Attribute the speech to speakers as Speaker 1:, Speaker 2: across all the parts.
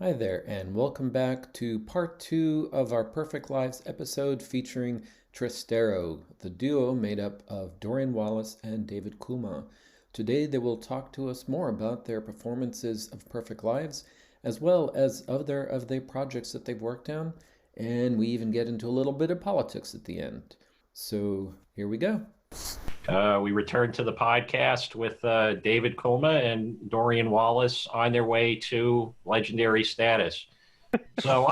Speaker 1: Hi there, and welcome back to part two of our Perfect Lives episode featuring Trystero, the duo made up of Dorian Wallace and David Kulma. Today they will talk to us more about their performances of Perfect Lives, as well as other projects that they've worked on, and we even get into a little bit of politics at the end. So here we go.
Speaker 2: We returned to the podcast with David Kulma and Dorian Wallace on their way to legendary status. So,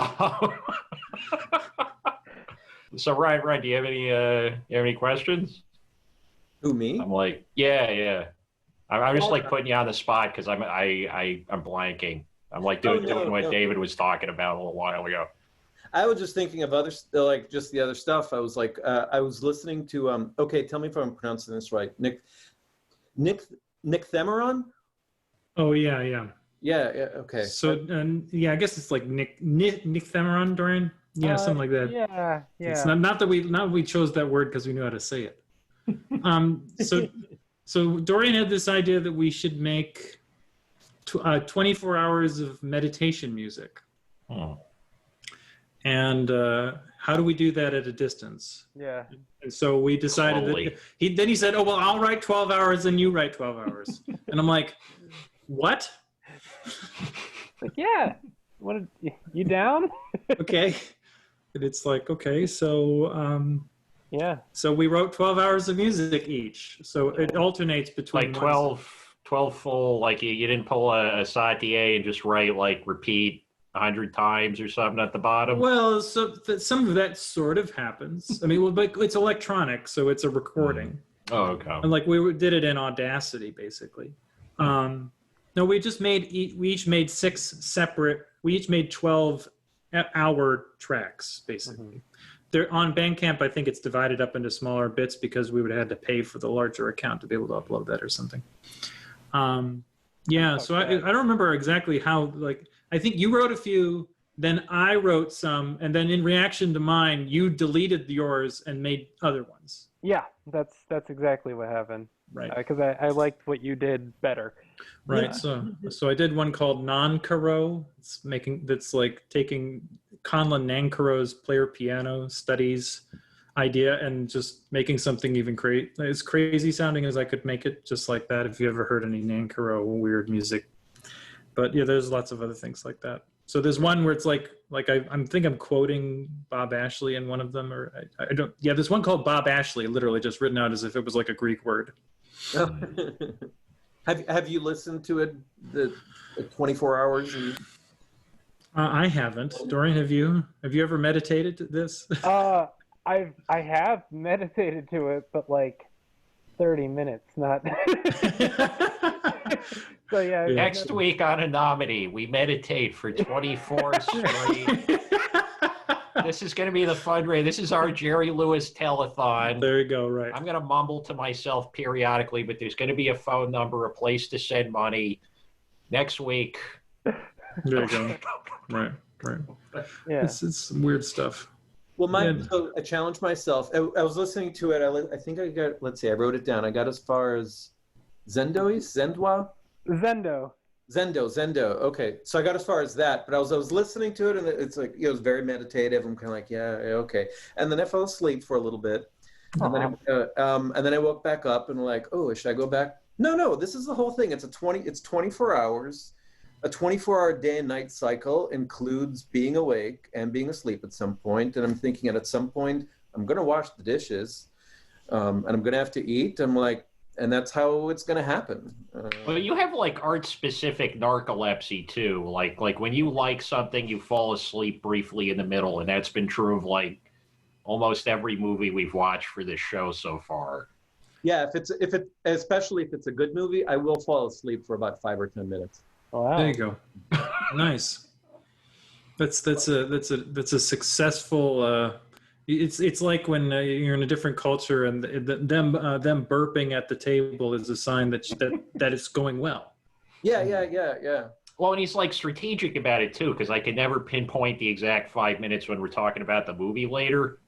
Speaker 2: Ryan, do you have any questions?
Speaker 1: Who, me?
Speaker 2: I'm like, yeah. I'm just like putting you on the spot because I'm blanking. I'm like doing what David was talking about a little while ago.
Speaker 1: I was just thinking of just the other stuff. I was like, I was listening to, okay, tell me if I'm pronouncing this right. Nick Themeron?
Speaker 3: Oh, yeah.
Speaker 1: Yeah, okay.
Speaker 3: So, I guess it's like Nick Themeron, Dorian? Yeah, something like that.
Speaker 4: Yeah.
Speaker 3: It's not that we chose that word because we knew how to say it. So Dorian had this idea that we should make 24 hours of meditation music.
Speaker 2: Oh.
Speaker 3: And how do we do that at a distance?
Speaker 4: Yeah.
Speaker 3: And so we decided that he said, "Oh well, I'll write 12 hours and you write 12 hours." And I'm like, "What?"
Speaker 4: Like, yeah. What? You down?
Speaker 3: Okay. And it's like, okay, so
Speaker 4: yeah.
Speaker 3: So we wrote 12 hours of music each. So it alternates between
Speaker 2: like 12 full. Like you didn't pull a Satie and just write like repeat 100 times or something at the bottom.
Speaker 3: Well, so some of that sort of happens. I mean, but it's electronic, so it's a recording.
Speaker 2: Oh, okay.
Speaker 3: And like we did it in Audacity, basically. No, we each made 12-hour tracks, basically.
Speaker 4: Mm-hmm.
Speaker 3: They're on Bandcamp. I think it's divided up into smaller bits because we would have had to pay for the larger account to be able to upload that or something. Yeah, so I don't remember exactly how, like, I think you wrote a few, then I wrote some, and then in reaction to mine, you deleted yours and made other ones.
Speaker 4: Yeah, that's exactly what happened.
Speaker 3: Right.
Speaker 4: Because I liked what you did better.
Speaker 3: Right.
Speaker 4: Yeah.
Speaker 3: So I did one called Non-Karo. That's like taking Conlon Nankaro's player piano studies idea and just making something even as crazy sounding as I could make it, just like that. If you ever heard any Nankaro weird music. But yeah, there's lots of other things like that. So there's one where it's like I'm quoting Bob Ashley in one of them, or I don't. Yeah, there's one called Bob Ashley, literally just written out as if it was like a Greek word.
Speaker 1: Have you listened to it the 24 hours?
Speaker 3: I haven't. Dorian, have you ever meditated to this?
Speaker 4: I have meditated to it, but like 30 minutes, not. So yeah.
Speaker 2: Next week on Anomedy, we meditate for 24 straight. This is going to be the fundraiser. This is our Jerry Lewis telethon.
Speaker 3: There you go. Right.
Speaker 2: I'm going to mumble to myself periodically, but there's going to be a phone number, a place to send money. Next week.
Speaker 3: There you go. Right.
Speaker 4: Yeah.
Speaker 3: It's some weird stuff.
Speaker 1: Well, so I challenged myself. I was listening to it. I think I got. Let's see. I wrote it down. I got as far as Zendo. Okay, so I got as far as that, but I was listening to it, and it's like it was very meditative. I'm kind of like, yeah, okay. And then I fell asleep for a little bit, and then I woke back up and like, oh, should I go back? No. This is the whole thing. It's 24 hours. A 24-hour day and night cycle includes being awake and being asleep at some point. And I'm thinking at some point, I'm going to wash the dishes and I'm going to have to eat. I'm like, and that's how it's going to happen.
Speaker 2: Well, you have like art-specific narcolepsy too. Like when you like something, you fall asleep briefly in the middle. And that's been true of like almost every movie we've watched for this show so far.
Speaker 1: Yeah, especially if it's a good movie, I will fall asleep for about 5 or 10 minutes.
Speaker 4: Wow.
Speaker 3: There you go. Nice. That's a successful. It's like when you're in a different culture and them burping at the table is a sign that it's going well.
Speaker 1: Yeah.
Speaker 2: Well, and he's like strategic about it too, because I can never pinpoint the exact 5 minutes when we're talking about the movie later.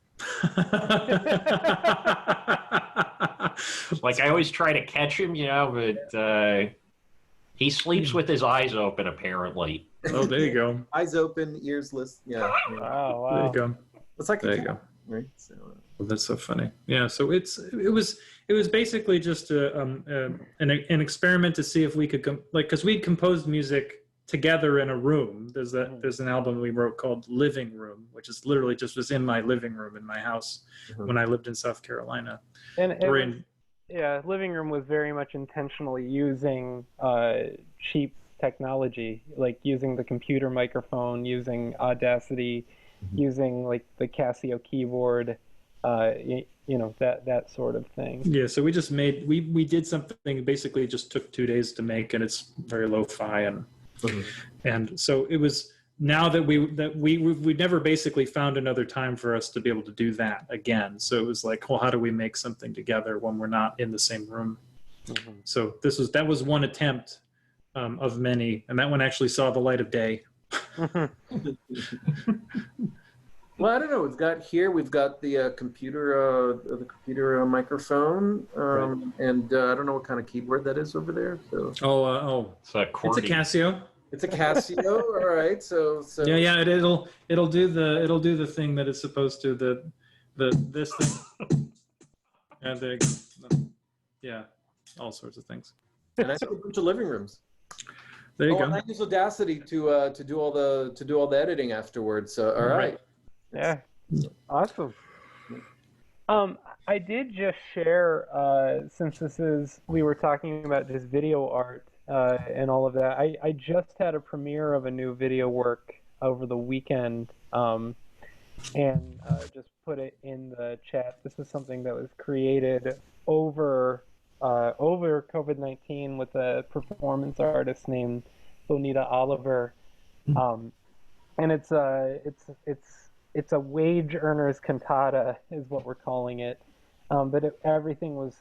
Speaker 2: Like I always try to catch him, but he sleeps with his eyes open, apparently.
Speaker 3: Oh, there you go.
Speaker 1: Eyes open, ears list. Yeah.
Speaker 4: Oh, wow.
Speaker 3: There you go.
Speaker 1: It's like
Speaker 3: There
Speaker 1: a
Speaker 3: you
Speaker 1: cat,
Speaker 3: go.
Speaker 1: right? So,
Speaker 3: Well, that's so funny. Yeah. So it was basically just an experiment to see if we could because we'd composed music together in a room. There's an album we wrote called Living Room, which is literally just was in my living room in my house when I lived in South Carolina.
Speaker 4: And
Speaker 3: Dorian,
Speaker 4: Living Room was very much intentionally using cheap technology, like using the computer microphone, using Audacity, using like the Casio keyboard, that sort of thing.
Speaker 3: Yeah, so we just we did something, basically just took 2 days to make, and it's very lo-fi and so it was. Now that we never basically found another time for us to be able to do that again. So it was like, well, how do we make something together when we're not in the same room? So that was one attempt of many, and that one actually saw the light of day.
Speaker 1: Well, I don't know. We've got the computer microphone, and I don't know what kind of keyboard that is over there. So
Speaker 2: it's a
Speaker 3: Casio.
Speaker 1: It's a Casio. All right. So
Speaker 3: yeah. It'll do the thing that it's supposed to. This thing. And there you go. Yeah, all sorts of things.
Speaker 1: And I have a bunch of living rooms.
Speaker 3: There you go.
Speaker 1: And I use Audacity to do all the editing afterwards. So all right.
Speaker 4: Yeah. Awesome. I did just share, since we were talking about just video art and all of that, I just had a premiere of a new video work over the weekend, and just put it in the chat. This is something that was created over COVID-19 with a performance artist named Bonita Oliver, and it's a wage earners cantata is what we're calling it, but everything was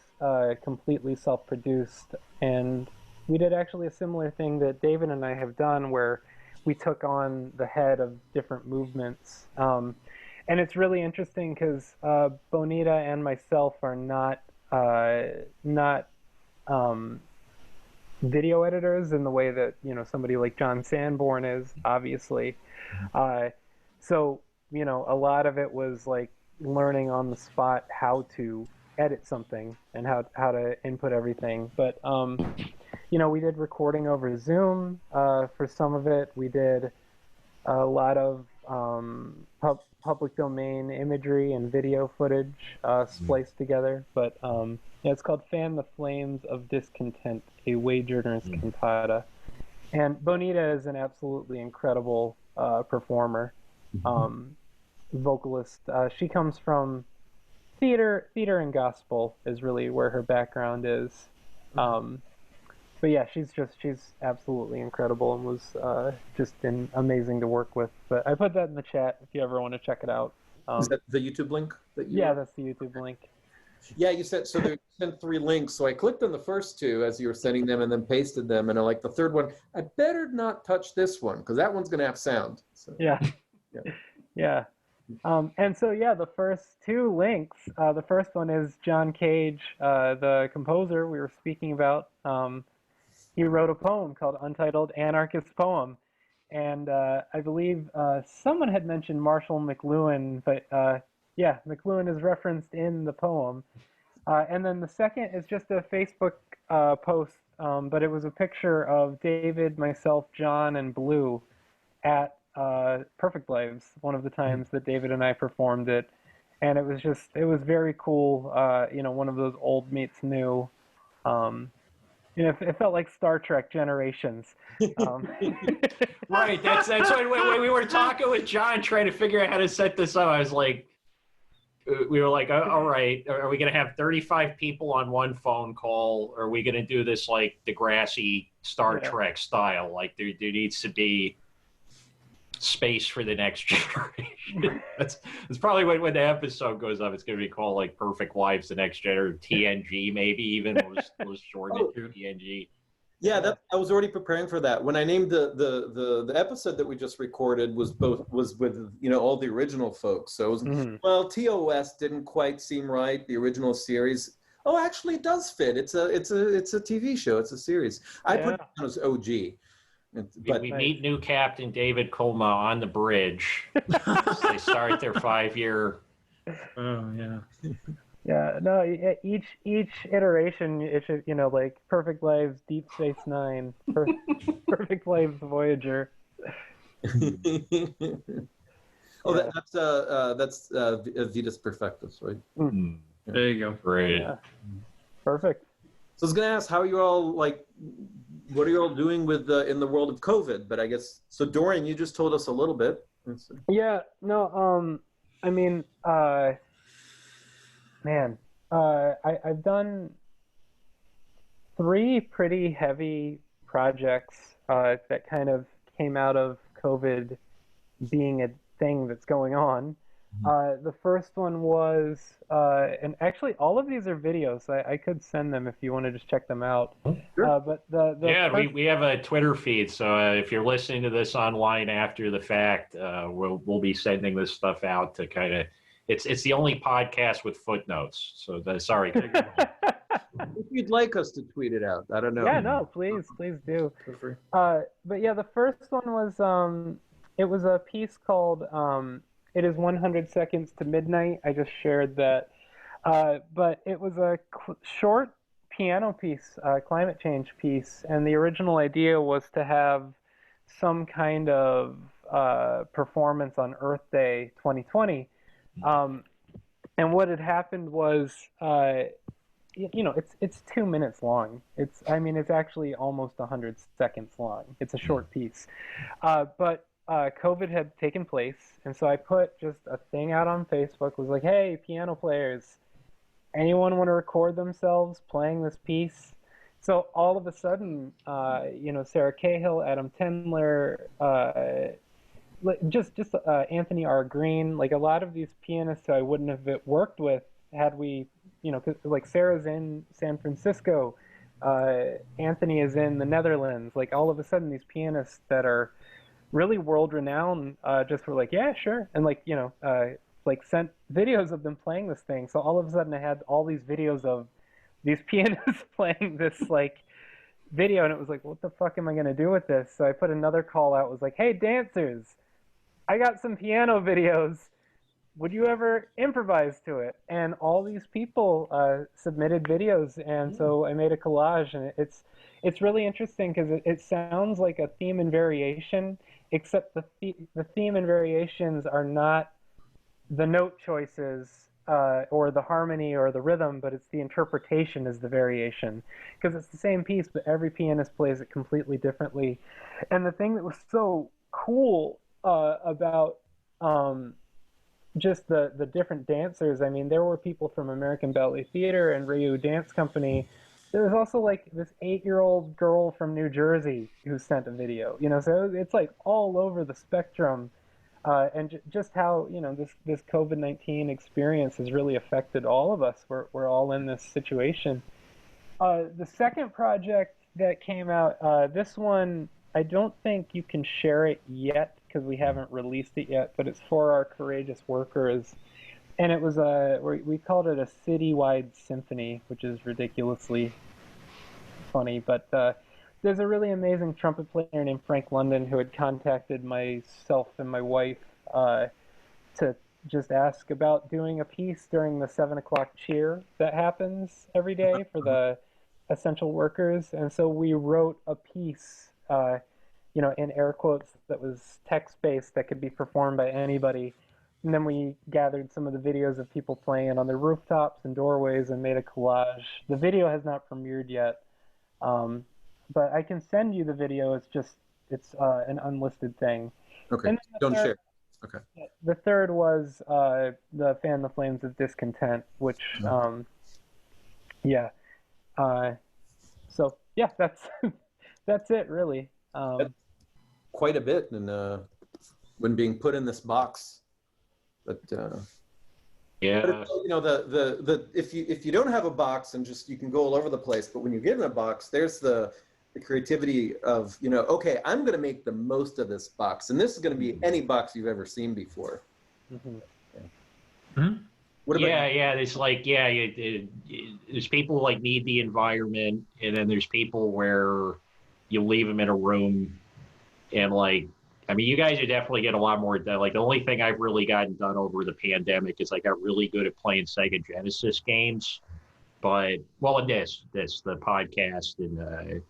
Speaker 4: completely self-produced, and we did actually a similar thing that David and I have done where we took on the head of different movements, and it's really interesting because Bonita and myself are not video editors in the way that somebody like John Sanborn is, obviously. So a lot of it was like learning on the spot how to edit something and how to input everything. But we did recording over Zoom for some of it. We did a lot of public domain imagery and video footage spliced together. But it's called Fan the Flames of Discontent, a Wage Earner's Cantata. And Bonita is an absolutely incredible performer, vocalist. She comes from theater and gospel is really where her background is. But yeah, she's absolutely incredible and was just amazing to work with. But I put that in the chat if you ever want to check it out.
Speaker 1: Is that the YouTube link?
Speaker 4: Yeah, that's the YouTube link.
Speaker 1: Yeah, you sent 3 links. So I clicked on the first 2 as you were sending them, and then pasted them. And I like the third one. I better not touch this one because that one's gonna have sound. So,
Speaker 4: yeah. And so the first 2 links. The first one is John Cage, the composer we were speaking about. He wrote a poem called Untitled Anarchist Poem, and I believe someone had mentioned Marshall McLuhan, but McLuhan is referenced in the poem. And then the second is just a Facebook post, but it was a picture of David, myself, John, and Blue at Perfect Lives, one of the times that David and I performed it. And it was very cool, one of those old meets new. It felt like Star Trek Generations.
Speaker 2: Right, that's when we were talking with John trying to figure out how to set this up. I was like, we were like, all right, are we going to have 35 people on one phone call? Or are we going to do this like Degrassi Star Trek style? Like there needs to be space for the next generation. That's probably when the episode goes up. It's going to be called like Perfect Wives, the Next Generation, TNG, maybe even was shortened to TNG.
Speaker 1: Yeah, I was already preparing for that. When I named the episode that we just recorded was with all the original folks. So it was TOS didn't quite seem right. The original series. Oh, actually, it does fit. It's a TV show. It's a series. I put it down as OG.
Speaker 2: We meet new Captain David Kulma on the bridge. They start their 5-year.
Speaker 3: Oh yeah.
Speaker 4: Yeah, no, each iteration, it should, like Perfect Lives, Deep Space Nine, Perfect Lives, Voyager.
Speaker 1: Oh,
Speaker 4: Yeah.
Speaker 1: that's Vitas Perfectus, right?
Speaker 2: Mm.
Speaker 3: There you go.
Speaker 2: Great.
Speaker 4: Yeah. Perfect.
Speaker 1: So I was gonna ask, how are you all like? What are you all doing with in the world of COVID? But I guess so. Dorian, you just told us a little bit.
Speaker 4: Yeah. No. I mean, man, I've done 3 pretty heavy projects that kind of came out of COVID being a thing that's going on. The first one was, and actually all of these are videos. I could send them if you want to just check them out.
Speaker 1: Sure.
Speaker 4: But the first...
Speaker 2: we have a Twitter feed, so if you're listening to this online after the fact, we'll be sending this stuff out to kind of. It's the only podcast with footnotes. So sorry.
Speaker 1: If you'd like us to tweet it out, I don't know.
Speaker 4: Yeah, no, please do. But yeah, the first one was it was a piece called "It Is 100 Seconds to Midnight." I just shared that, but it was a short piano piece, climate change piece, and the original idea was to have some kind of performance on Earth Day 2020. And what had happened was, it's 2 minutes long. It's actually almost 100 seconds long. It's a short piece, but COVID had taken place, and so I put just a thing out on Facebook. Was like, hey, piano players, anyone want to record themselves playing this piece? So all of a sudden, Sarah Cahill, Adam Tendler, just Anthony R. Green, like a lot of these pianists who I wouldn't have worked with had we, 'cause, like Sarah's in San Francisco, Anthony is in the Netherlands. Like all of a sudden, these pianists that are really world renowned just were like, yeah, sure, and like sent videos of them playing this thing. So all of a sudden, I had all these videos of these pianists playing this like video, and it was like, what the fuck am I gonna do with this? So I put another call out. Was like, hey, dancers, I got some piano videos. Would you ever improvise to it? And all these people submitted videos, and so I made a collage, and it's really interesting because it sounds like a theme and variation, except the theme and variations are not the note choices or the harmony or the rhythm, but it's the interpretation is the variation, because it's the same piece, but every pianist plays it completely differently. And the thing that was so cool about just the different dancers, I mean, there were people from American Ballet Theater and Ryu Dance Company. There was also like this 8-year-old girl from New Jersey who sent a video, so it's like all over the spectrum. And just how, this COVID-19 experience has really affected all of us. We're all in this situation. The second project that came out, this one, I don't think you can share it yet because we haven't released it yet, but it's for our courageous workers. And it was we called it a citywide symphony, which is ridiculously funny. But there's a really amazing trumpet player named Frank London who had contacted myself and my wife to just ask about doing a piece during the 7 o'clock cheer that happens every day for the essential workers. And so we wrote a piece, in air quotes, that was text-based that could be performed by anybody. And then we gathered some of the videos of people playing on the rooftops and doorways and made a collage. The video has not premiered yet, but I can send you the video. It's an unlisted thing.
Speaker 1: Okay, don't share. Okay.
Speaker 4: The third was the Fan the Flames of Discontent, which, so yeah, that's it really.
Speaker 1: Quite a bit, and when being put in this box, but
Speaker 2: yeah,
Speaker 1: but the if you don't have a box and just you can go all over the place, but when you get in a box, there's the creativity of okay, I'm going to make the most of this box, and this is going to be any box you've ever seen before.
Speaker 4: Mm-hmm.
Speaker 1: Yeah.
Speaker 3: Mm-hmm.
Speaker 1: What about
Speaker 2: It's like there's people who need the environment, and then there's people where you leave them in a room And like, I mean, you guys are definitely getting a lot more done. Like, the only thing I've really gotten done over the pandemic is I got really good at playing Sega Genesis games. But, well, in the podcast, and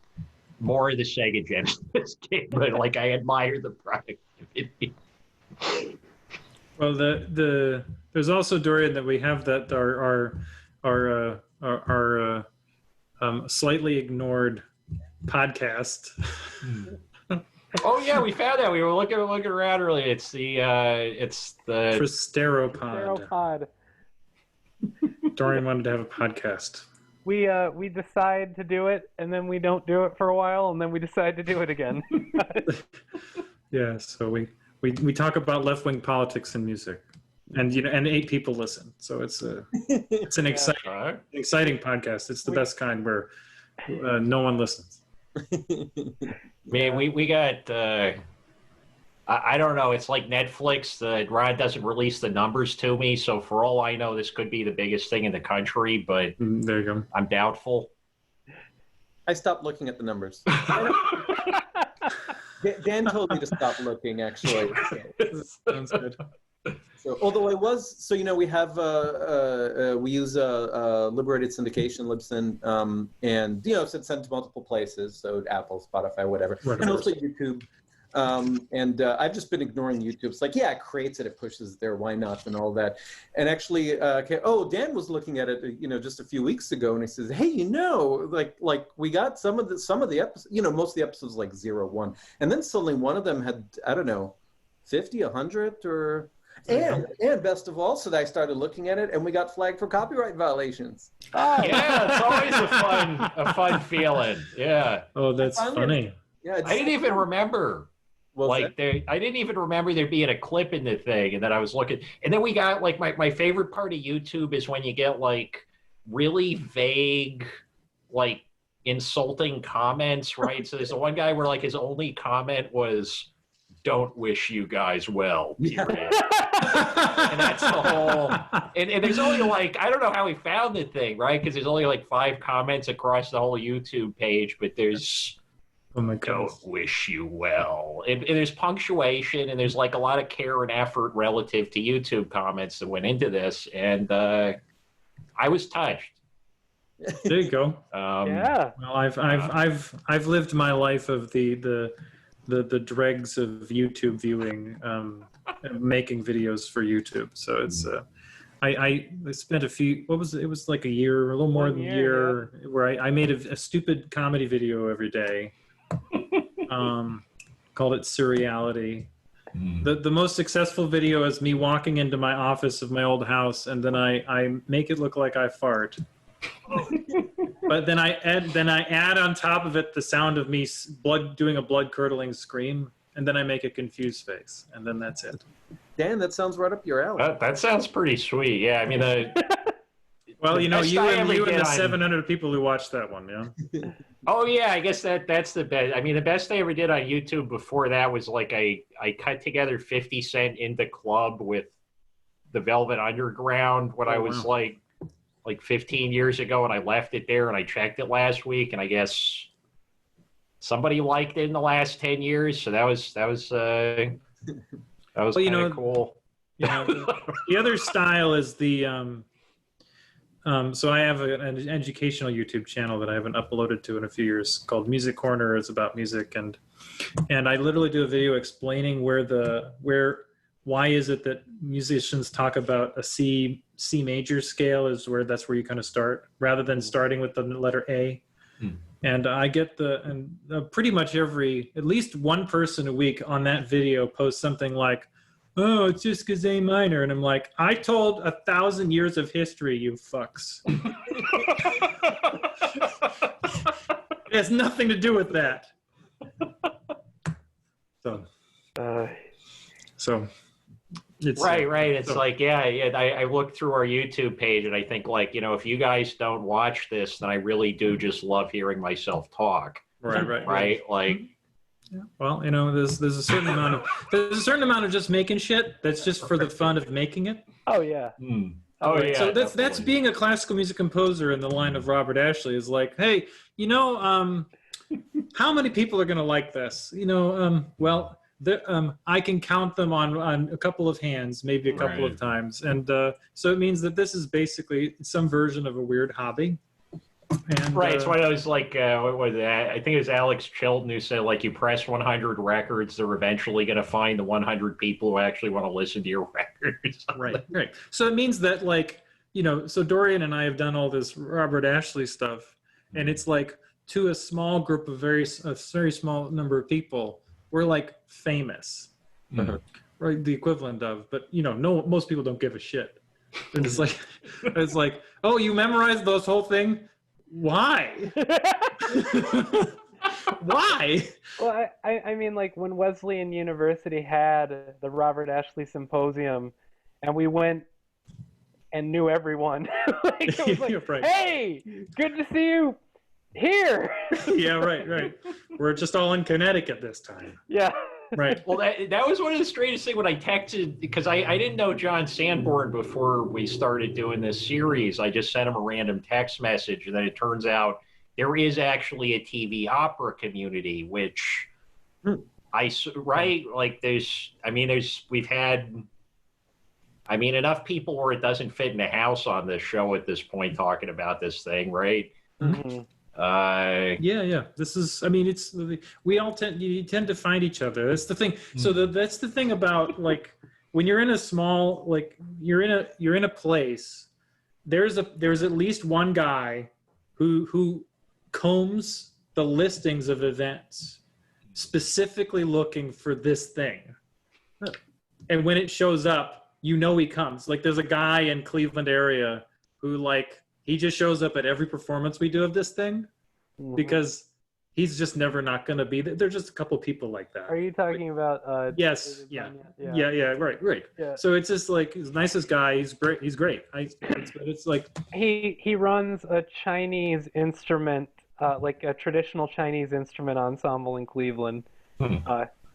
Speaker 2: more of the Sega Genesis game, but like, I admire the productivity.
Speaker 3: Well, there's also, Dorian, that we have that our slightly ignored podcast.
Speaker 2: Oh yeah, we found that. We were looking around earlier. It's the
Speaker 3: Trystero
Speaker 4: Trystero
Speaker 3: pod.
Speaker 4: pod.
Speaker 3: Dorian wanted to have a podcast.
Speaker 4: We decide to do it, and then we don't do it for a while, and then we decide to do it again.
Speaker 3: Yeah, so we talk about left-wing politics and music, and and 8 people listen. So it's an exciting podcast. It's the best kind where no one listens.
Speaker 2: Man, we got I don't know, it's like Netflix. Rod doesn't release the numbers to me, so for all I know, this could be the biggest thing in the country, but
Speaker 3: there you go.
Speaker 2: I'm doubtful.
Speaker 1: I stopped looking at the numbers. Dan told me to stop looking, actually.
Speaker 3: Sounds good.
Speaker 1: So, although I was, so we have we use liberated syndication, Libsyn, and it's sent to multiple places, so Apple, Spotify, whatever,
Speaker 3: Right,
Speaker 1: and also YouTube. And I've just been ignoring YouTube. It's like, yeah, it creates it, it pushes it there, why not, and all that. And actually, Dan was looking at it, just a few weeks ago, and he says, hey, like we got some of the episodes, most of the episodes like 0, 1, and then suddenly one of them had, I don't know, 50, 100, or. And best of all, so that I started looking at it, and we got flagged for copyright violations.
Speaker 2: Oh yeah, it's always a fun feeling. Yeah.
Speaker 3: Oh, that's funny.
Speaker 1: Yeah,
Speaker 2: I didn't even remember. I didn't even remember there being a clip in the thing, and then I was looking, and then we got like my favorite part of YouTube is when you get like really vague, like insulting comments, right? So there's the one guy where like his only comment was, "Don't wish you guys well."
Speaker 1: Yeah.
Speaker 2: And that's the whole. And there's only like, I don't know how he found the thing, right? Because there's only like 5 comments across the whole YouTube page, but there's.
Speaker 3: Oh my God.
Speaker 2: Don't wish you well. And there's punctuation, and there's like a lot of care and effort relative to YouTube comments that went into this, and I was touched.
Speaker 3: There you go.
Speaker 4: Yeah.
Speaker 3: Well, I've lived my life of the dregs of YouTube viewing, making videos for YouTube. So it's I spent it was like a year, a little more than a year, where I made a stupid comedy video every day. Called it Surreality. The most successful video is me walking into my office of my old house, and then I make it look like I fart. But then I add on top of it the sound of me doing a blood curdling scream, and then I make a confused face, and then that's it.
Speaker 1: Dan, that sounds right up your alley.
Speaker 2: That sounds pretty sweet. Yeah, I mean
Speaker 3: well, you and the
Speaker 2: on...
Speaker 3: 700 people who watched that one, yeah.
Speaker 2: Oh yeah, I guess that's the best. I mean, the best I ever did on YouTube before that was like I cut together 50 Cent in the club with the Velvet Underground when I was like 15 years ago, and I left it there, and I checked it last week, and I guess somebody liked it in the last 10 years, so that was kind of cool.
Speaker 3: The other style is the so I have an educational YouTube channel that I haven't uploaded to in a few years called Music Corner. It's about music, and I literally do a video explaining why is it that musicians talk about a C major scale that's where you kind of start, rather than starting with the letter A. And I get pretty much at least one person a week on that video posts something like, "Oh, it's just because A minor," and I'm like, I told 1,000 years of history, you fucks. It has nothing to do with that. So it's
Speaker 2: right. It's like, I look through our YouTube page, and I think, like, if you guys don't watch this, then I really do just love hearing myself talk. Right. Like,
Speaker 3: yeah. Well, there's a certain amount of just making shit that's just for the fun of making it.
Speaker 4: Oh yeah.
Speaker 2: Oh yeah.
Speaker 3: So that's being a classical music composer in the line of Robert Ashley, is like, hey, how many people are going to like this? Well, I can count them on a couple of hands, maybe a couple of times. And so it means that this is basically some version of a weird hobby. And,
Speaker 2: it's one of those, like, what was that? I think it was Alex Chilton who said, like, you press 100 records, they're eventually going to find the 100 people who actually want to listen to your records.
Speaker 3: Right. So it means that, like, so Dorian and I have done all this Robert Ashley stuff, and it's like to a small group of a very small number of people, we're like famous, right? The equivalent of, but most people don't give a shit. And it's like, oh, you memorized those whole thing? Why? Why?
Speaker 4: Well, I mean, like when Wesleyan University had the Robert Ashley Symposium, and we went and knew everyone. Like, it was like,
Speaker 3: right.
Speaker 4: Hey, good to see you here.
Speaker 3: Yeah, right. We're just all in Connecticut this time.
Speaker 4: Yeah.
Speaker 3: Right.
Speaker 2: Well, that was one of the strangest things when I texted, because I didn't know John Sanborn before we started doing this series. I just sent him a random text message, and then it turns out there is actually a TV opera community, which we've had, enough people where it doesn't fit in a house on this show at this point talking about this thing, right?
Speaker 4: Mm-hmm.
Speaker 3: Yeah. This is. You tend to find each other. That's the thing. So that's the thing about, like, when you're in a small, like, you're in a place. There's at least one guy who combs the listings of events specifically looking for this thing, and when it shows up, he comes. Like, there's a guy in Cleveland area who, like, he just shows up at every performance we do of this thing, because he's just never not going to be there. There's just a couple people like that.
Speaker 4: Are you talking about?
Speaker 3: Yes. Yeah. Right.
Speaker 4: Yeah.
Speaker 3: So it's just like, he's the nicest guy. He's great. It's like
Speaker 4: he runs a Chinese instrument, like a traditional Chinese instrument ensemble in Cleveland.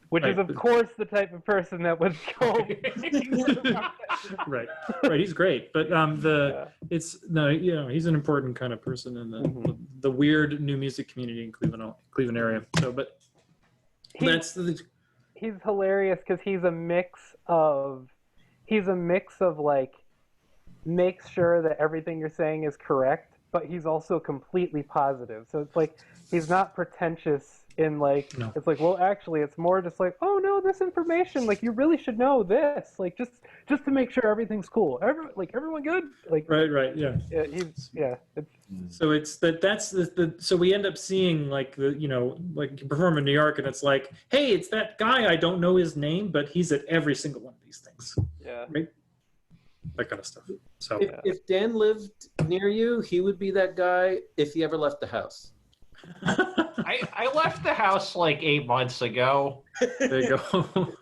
Speaker 4: Which is, of course, the type of person that would go.
Speaker 3: Right. He's great, but he's an important kind of person in the weird new music community in Cleveland area. So, but
Speaker 4: he's hilarious because he's a mix of like, makes sure that everything you're saying is correct, but he's also completely positive. So it's like, he's not pretentious in, like, no. It's like, well, actually, it's more just like, oh no, this information, like, you really should know this, like, just to make sure everything's cool. Everyone good? Like,
Speaker 3: right, yeah. So it's that's the so we end up seeing, like, like, you perform in New York, and it's like, hey, it's that guy, I don't know his name, but he's at every single one of these things.
Speaker 4: Yeah.
Speaker 3: Right? That kind of stuff. So
Speaker 1: if Dan lived near you, he would be that guy if he ever left the house.
Speaker 2: I left the house like 8 months ago.
Speaker 3: There you go.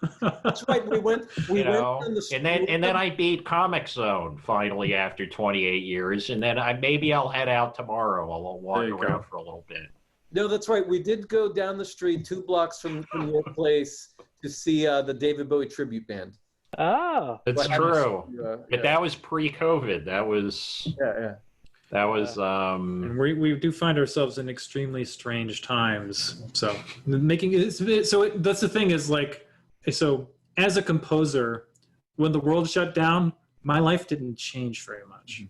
Speaker 1: That's right. We went on the
Speaker 2: and then I beat Comic Zone finally after 28 years, and then maybe I'll head out tomorrow. I'll walk around for a little bit.
Speaker 1: No, that's right. We did go down the street 2 blocks from your place to see the David Bowie tribute band.
Speaker 4: Oh,
Speaker 2: that's true. But that was pre-COVID. That was That was
Speaker 3: and we do find ourselves in extremely strange times. So making it so that's the thing is, like, so as a composer, when the world shut down, my life didn't change very much.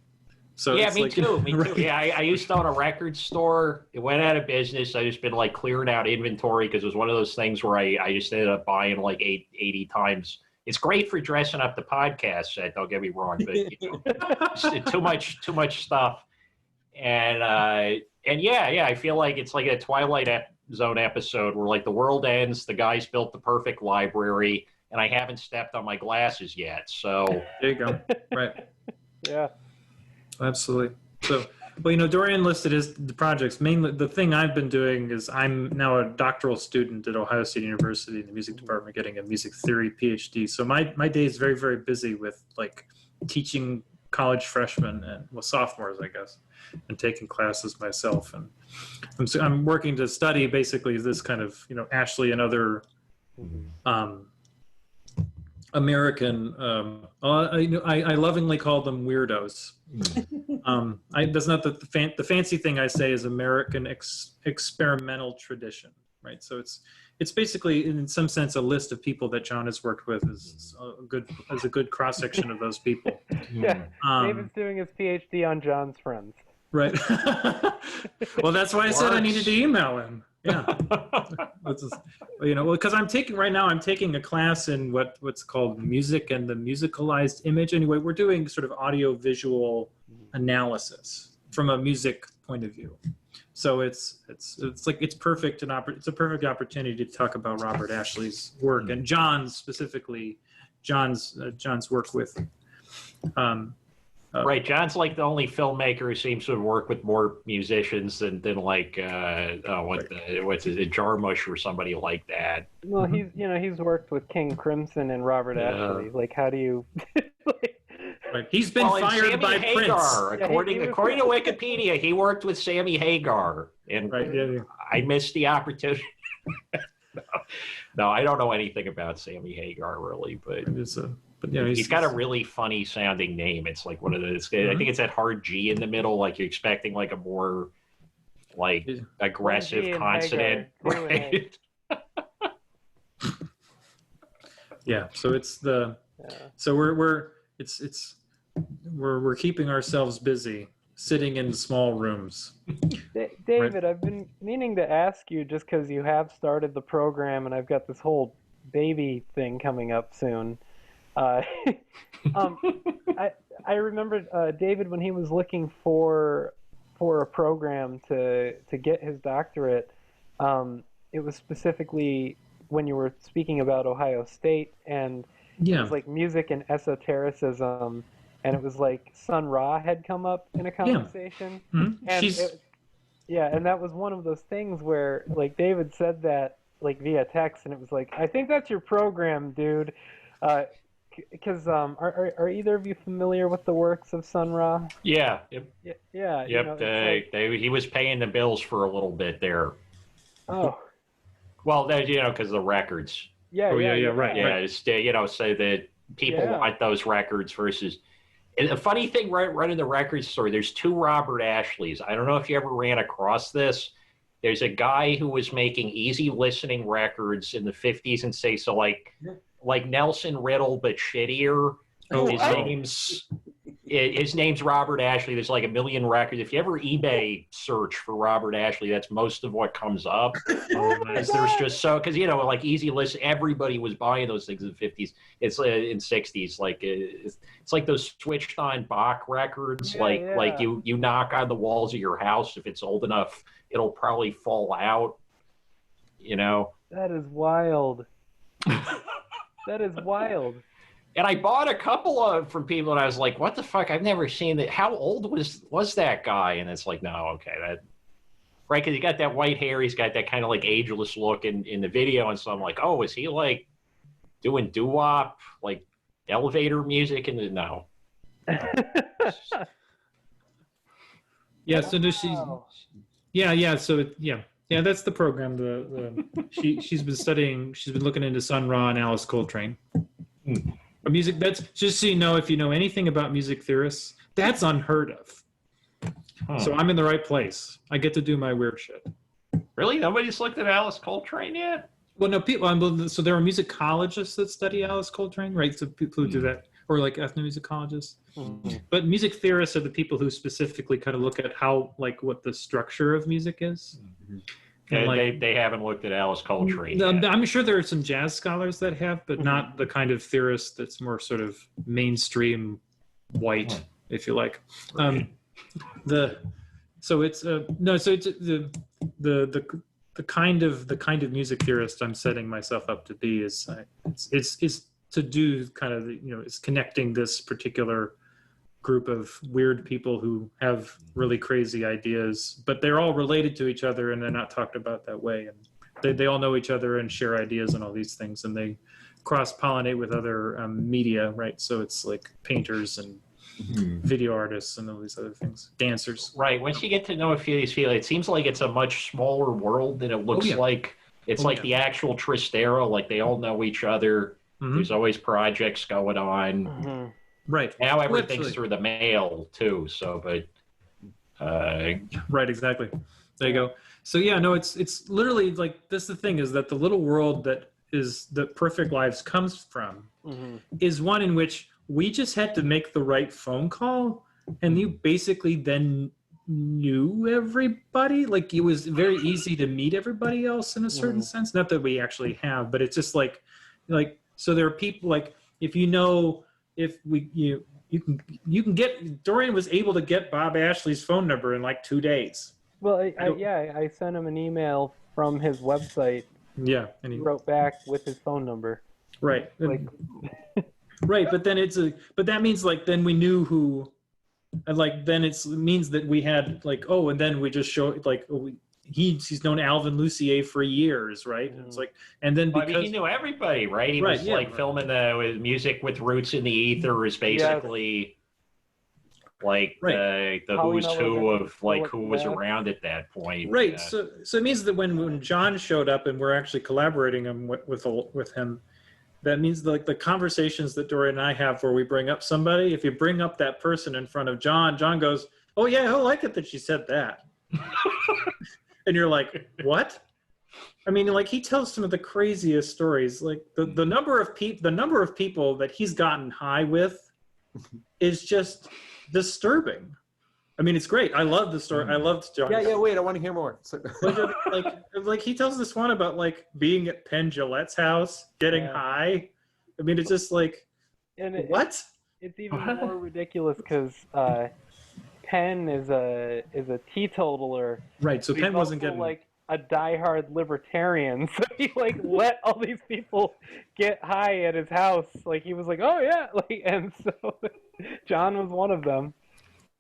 Speaker 3: So
Speaker 2: yeah, me too.
Speaker 3: Right?
Speaker 2: Yeah, I used to own a record store. It went out of business. I just been, like, clearing out inventory because it was one of those things where I just ended up buying like 80 times. It's great for dressing up the podcast set. Don't get me wrong, but too much stuff. And yeah, I feel like it's like a Twilight Zone episode where, like, the world ends, the guys built the perfect library, and I haven't stepped on my glasses yet. So
Speaker 3: there you go. Right.
Speaker 4: Yeah.
Speaker 3: Absolutely. So, well, Dorian listed the projects. Mainly, the thing I've been doing is I'm now a doctoral student at Ohio State University in the music department, getting a music theory PhD. So my day is very, very busy with, like, teaching college freshmen and sophomores, I guess, and taking classes myself. And I'm working to study basically this kind of, Ashley and other American. I lovingly call them weirdos. That's not the fancy thing I say is American experimental tradition, right? So it's basically in some sense a list of people that John has worked with as a good cross section of those people.
Speaker 4: Yeah, David's doing his PhD on John's friends.
Speaker 3: Right. Well, that's why I said I needed to email him. Yeah. Because I'm taking a class in what's called music and the musicalized image. Anyway, we're doing sort of audio visual analysis from a music point of view. So it's perfect. It's a perfect opportunity to talk about Robert Ashley's work and John's work with.
Speaker 2: Right, John's like the only filmmaker who seems to have worked with more musicians than like what's it, Jarmusch or somebody like that.
Speaker 4: Well, he's worked with King Crimson and Robert Ashley. Like, how do you?
Speaker 3: Right. He's been fired by
Speaker 2: Hagar.
Speaker 3: Prince.
Speaker 2: According to Wikipedia, he worked with Sammy Hagar, and I missed the opportunity. No, I don't know anything about Sammy Hagar really, but he's got a really funny sounding name. It's like one of those. I think it's that hard G in the middle, like you're expecting like a more like aggressive consonant. Right?
Speaker 3: Yeah. So it's so we're keeping ourselves busy sitting in small rooms.
Speaker 4: David,
Speaker 3: right?
Speaker 4: I've been meaning to ask you just because you have started the program and I've got this whole baby thing coming up soon. I remember David when he was looking for a program to get his doctorate. It was specifically when you were speaking about Ohio State, and it was like music and esotericism, and it was like Sun Ra had come up in a conversation, and and that was one of those things where like David said that like via text, and it was like, I think that's your program, dude. Because are either of you familiar with the works of Sun Ra?
Speaker 2: Yeah.
Speaker 4: Yep.
Speaker 2: Yep. He was paying the bills for a little bit there.
Speaker 4: Oh.
Speaker 2: Well, because the records.
Speaker 4: Yeah.
Speaker 3: Right.
Speaker 2: Yeah, it's, so that people want those records versus. And the funny thing, running the record store, there's two Robert Ashleys. I don't know if you ever ran across this. There's a guy who was making easy listening records in the 50s and 60s, so like Nelson Riddle, but shittier. His name's Robert Ashley. There's like a million records. If you ever eBay search for Robert Ashley, that's most of what comes up. There's just because like easy listen, everybody was buying those things in the 50s. It's in 60s. Like it's like those switched on Bach records. Like you knock on the walls of your house. If it's old enough, it'll probably fall out.
Speaker 4: That is wild. That is wild.
Speaker 2: And I bought a couple from people, and I was like, "What the fuck? I've never seen that. How old was that guy?" And it's like, no, okay, right? Because he got that white hair, he's got that kind of like ageless look in the video, and so I'm like, "Oh, is he like doing doo-wop, like elevator music?" And no.
Speaker 3: Yeah. So does she? Yeah. So yeah, that's the program. She's been studying. She's been looking into Sun Ra and Alice Coltrane. Music. That's just so you know, if you know anything about music theorists, that's unheard of. So I'm in the right place. I get to do my weird shit.
Speaker 2: Really? Nobody's looked at Alice Coltrane yet?
Speaker 3: Well, no, people. So there are musicologists that study Alice Coltrane, right? So people who do that, or like ethnomusicologists. But music theorists are the people who specifically kind of look at how, like, what the structure of music is.
Speaker 2: And they haven't looked at Alice Coltrane yet.
Speaker 3: I'm sure there are some jazz scholars that have, but not the kind of theorist that's more sort of mainstream white, if you like.
Speaker 2: Right.
Speaker 3: The kind of music theorist I'm setting myself up to be is to do kind of it's connecting this particular group of weird people who have really crazy ideas, but they're all related to each other and they're not talked about that way. And they all know each other and share ideas and all these things, and they cross-pollinate with other media, right? So it's like painters and video artists and all these other things, dancers.
Speaker 2: Right. Once you get to know a few of these people, it seems like it's a much smaller world than it looks like. It's the actual Trystero, like they all know each other. There's always projects going on.
Speaker 4: Mhm.
Speaker 3: Right.
Speaker 2: Now
Speaker 3: Oh,
Speaker 2: everything's
Speaker 3: absolutely.
Speaker 2: through the mail too. So, but
Speaker 3: Right, exactly. There you go. So yeah, no, it's literally like this. The thing is that the little world that Perfect Lives comes from
Speaker 4: Mhm.
Speaker 3: is one in which we just had to make the right phone call, and you basically then knew everybody. Like it was very easy to meet everybody else in a certain sense. Not that we actually have, but it's just like so there are people like if you know if we you can get Dorian was able to get Bob Ashley's phone number in like 2 days.
Speaker 4: Well,
Speaker 3: I don't-
Speaker 4: I sent him an email from his website.
Speaker 3: Yeah, and
Speaker 4: He
Speaker 3: he,
Speaker 4: wrote back with his phone number.
Speaker 3: right,
Speaker 4: Like,
Speaker 3: right. But then but that means like then we knew who, and like then it means that we had like and then we just show like he's known Alvin Lucier for years, right? And it's like and then
Speaker 2: well, I mean,
Speaker 3: because
Speaker 2: he knew everybody, right? He
Speaker 3: right,
Speaker 2: was
Speaker 3: yeah,
Speaker 2: like filming with music with Roots in the Ether is basically like the
Speaker 4: Paulina
Speaker 2: who's who of like
Speaker 4: Philip
Speaker 2: who was
Speaker 4: Glass.
Speaker 2: around at that point.
Speaker 3: right.
Speaker 2: Yeah.
Speaker 3: So it means that when John showed up and we're actually collaborating him with him, that means like the conversations that Dorian and I have where we bring up somebody, if you bring up that person in front of John, John goes, "Oh yeah, I like it that she said that," and you're like, "What?" I mean, like he tells some of the craziest stories. Like the number of people that he's gotten high with is just disturbing. I mean, it's great. I love the story. I loved John.
Speaker 1: Yeah. Wait, I want to hear more. So,
Speaker 3: like he tells this one about like being at Penn Jillette's house, getting high. I mean, it's just like
Speaker 4: and
Speaker 3: what?
Speaker 4: It's even more ridiculous because Penn is a teetotaler.
Speaker 3: Right. So
Speaker 4: But
Speaker 3: Penn
Speaker 4: he's
Speaker 3: wasn't
Speaker 4: also,
Speaker 3: getting
Speaker 4: like a diehard libertarian, so he like let all these people get high at his house. Like he was like, "Oh yeah," like, and so John was one of them.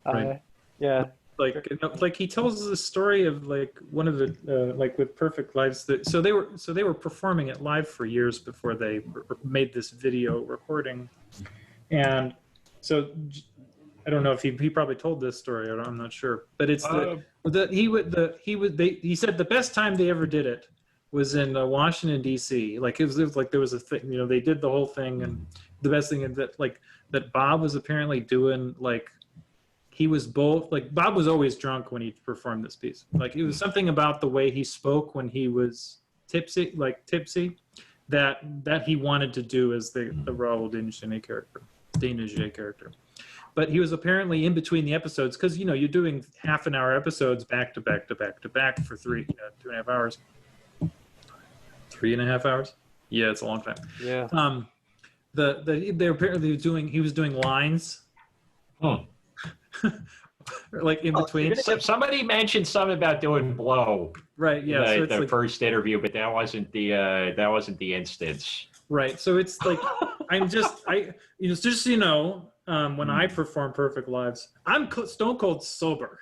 Speaker 3: Right.
Speaker 4: Yeah.
Speaker 3: like he tells us the story of like one of the like with Perfect Lives that so they were performing it live for years before they made this video recording, and so I don't know if he probably told this story or I'm not sure, but it's he said the best time they ever did it was in Washington D.C. Like it was like there was a thing, they did the whole thing, and the best thing is that Bob was apparently doing like. He was both like Bob was always drunk when he performed this piece. Like it was something about the way he spoke when he was tipsy, that he wanted to do as the Raoul Denegé character. But he was apparently in between the episodes because you're doing half-an-hour episodes back to back to back to back for 2.5 hours. 3.5 hours. Yeah, it's a long time.
Speaker 4: Yeah.
Speaker 3: They're apparently he was doing lines. Like in between.
Speaker 2: Somebody mentioned something about doing blow.
Speaker 3: Right. Yeah. So it's
Speaker 2: the
Speaker 3: like,
Speaker 2: first interview, but that wasn't the instance.
Speaker 3: Right. So it's like just so you know, when I perform Perfect Lives, I'm stone cold sober.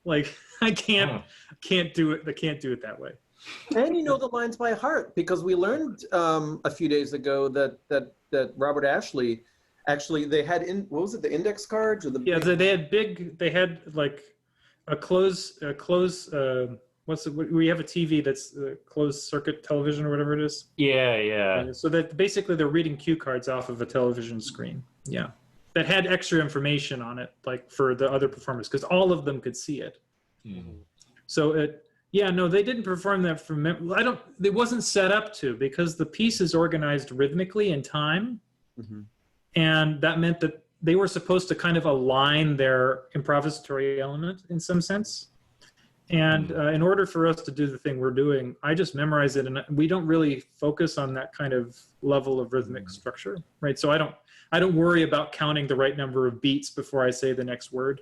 Speaker 3: Like I can't do it. I can't do it that way.
Speaker 1: and you know the lines by heart because we learned a few days ago that Robert Ashley. Actually, they had what was it? The index cards or the
Speaker 3: they had like a closed we have a TV that's closed circuit television or whatever it is.
Speaker 2: Yeah.
Speaker 3: So that basically they're reading cue cards off of a television screen. Yeah, that had extra information on it, like for the other performers, because all of them could see it.
Speaker 2: Mm-hmm.
Speaker 3: So they didn't perform that from. It wasn't set up to because the piece is organized rhythmically in time.
Speaker 1: Mm-hmm.
Speaker 3: And that meant that they were supposed to kind of align their improvisatory element in some sense. And in order for us to do the thing we're doing, I just memorize it, and we don't really focus on that kind of level of rhythmic structure, right? So I don't worry about counting the right number of beats before I say the next word.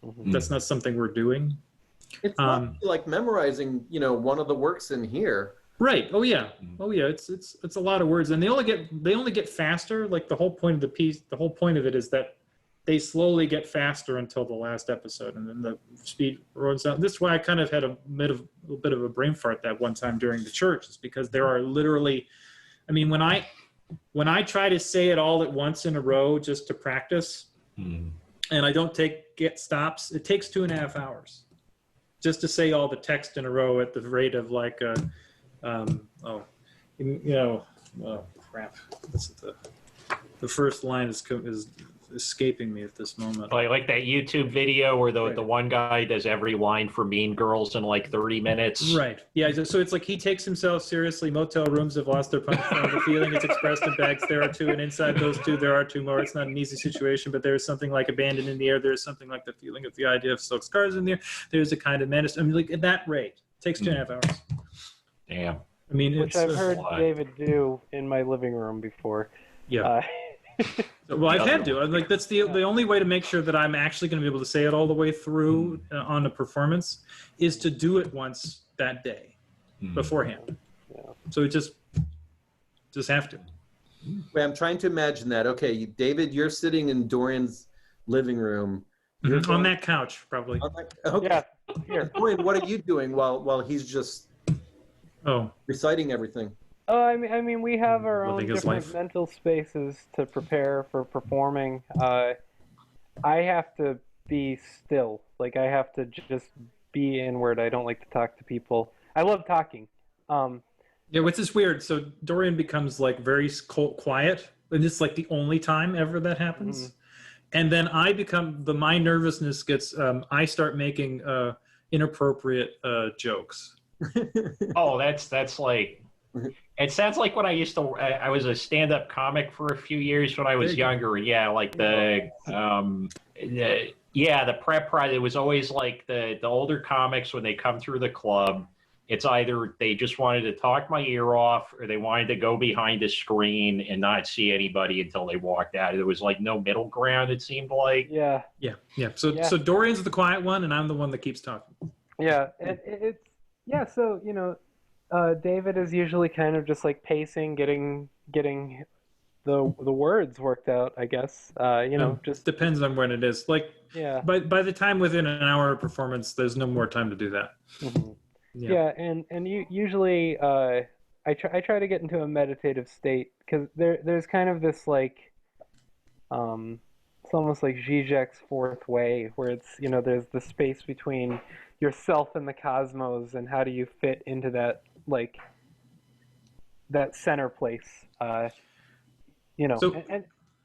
Speaker 3: Mm-hmm. That's not something we're doing.
Speaker 1: It's not like memorizing, one of the works in here.
Speaker 3: Right. Oh yeah. It's a lot of words, and they only get faster. Like the whole point of the piece, the whole point of it is that they slowly get faster until the last episode, and then the speed runs down. This is why I kind of had a little bit of a brain fart that one time during the church, is because there are literally, I mean, when I try to say it all at once in a row just to practice, and I don't get stops, it takes 2.5 hours just to say all the text in a row at the rate of like Oh crap! The first line is escaping me at this moment.
Speaker 2: Like that YouTube video where the one guy does every line for Mean Girls in like 30 minutes.
Speaker 3: Right. Yeah. So it's like he takes himself seriously. Motel rooms have lost their punchline. The feeling is expressed in bags. There are two, and inside those two, there are two more. It's not an easy situation, but there is something like abandon in the air. There is something like the feeling of the idea of silk scars in the air. There's a kind of menace. I mean, like at that rate, it takes 2.5 hours.
Speaker 2: Damn.
Speaker 3: I mean,
Speaker 4: which I've heard David do in my living room before.
Speaker 3: Yeah. Well, I've had to. Like that's the only way to make sure that I'm actually going to be able to say it all the way through on a performance is to do it once that day beforehand. Yeah. So it just have to.
Speaker 1: Wait, I'm trying to imagine that. Okay, David, you're sitting in Dorian's living room.
Speaker 3: On that couch, probably.
Speaker 1: Okay.
Speaker 4: Yeah. Here.
Speaker 1: Dorian, what are you doing while he's just reciting everything?
Speaker 4: Oh, I mean, we have our own different
Speaker 3: life.
Speaker 4: mental spaces to prepare for performing. I have to be still. Like, I have to just be inward. I don't like to talk to people. I love talking.
Speaker 3: Yeah, which is weird. So Dorian becomes like very quiet, and it's like the only time ever that happens. Mm-hmm. And then I become my nervousness gets. I start making inappropriate jokes.
Speaker 2: Oh, that's like. It sounds like when I used to. I was a stand-up comic for a few years when I was younger. Yeah, like the prep pride. It was always like the older comics when they come through the club. It's either they just wanted to talk my ear off, or they wanted to go behind a screen and not see anybody until they walked out. There was like no middle ground. It seemed like.
Speaker 4: Yeah.
Speaker 3: So Dorian's the quiet one, and I'm the one that keeps talking.
Speaker 4: Yeah, So David is usually kind of just like pacing, getting the words worked out, I guess. Just
Speaker 3: depends on when it is. Like, by the time within an hour of performance, there's no more time to do that.
Speaker 4: Mm-hmm. Yeah, and usually I try to get into a meditative state because there's kind of this like it's almost like Zizek's fourth way, where it's there's the space between yourself and the cosmos, and how do you fit into that that center place,
Speaker 3: So,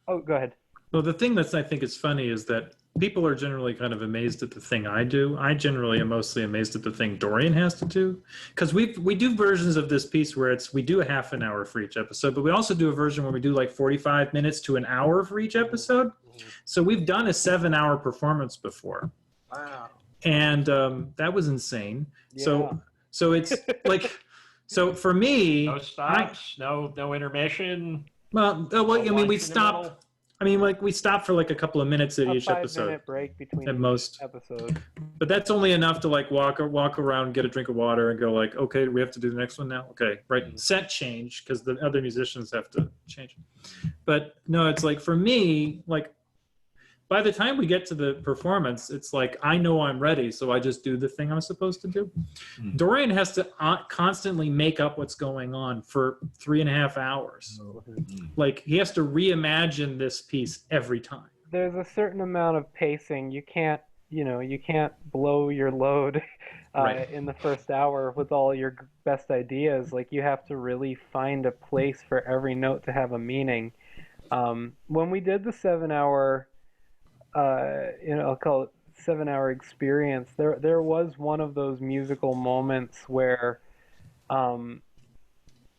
Speaker 4: go ahead.
Speaker 3: Well, the thing I think is funny is that people are generally kind of amazed at the thing I do. I generally am mostly amazed at the thing Dorian has to do, because we do versions of this piece where we do a half an hour for each episode, but we also do a version where we do like 45 minutes to an hour for each episode. So we've done a 7-hour performance before.
Speaker 4: Wow.
Speaker 3: And that was insane.
Speaker 4: Yeah.
Speaker 3: So it's like, so for me,
Speaker 2: no stops, no intermission.
Speaker 3: Well, we stop. We stop for like a couple of minutes at each episode.
Speaker 4: 5-minute break between
Speaker 3: at most
Speaker 4: episodes. But
Speaker 3: that's only enough to like walk around, get a drink of water, and go like, okay, we have to do the next one now. Okay, right. Mm-hmm. Set change, because the other musicians have to change. But no, it's like for me, like by the time we get to the performance, it's like I know I'm ready, so I just do the thing I'm supposed to do. Mm-hmm. Dorian has to constantly make up what's going on for 3.5 hours. Mm-hmm. Like he has to reimagine this piece every time.
Speaker 4: There's a certain amount of pacing. You can't blow your load in the first hour with all your best ideas. Like you have to really find a place for every note to have a meaning. When we did the 7-hour. I'll call it 7-hour experience. There was one of those musical moments where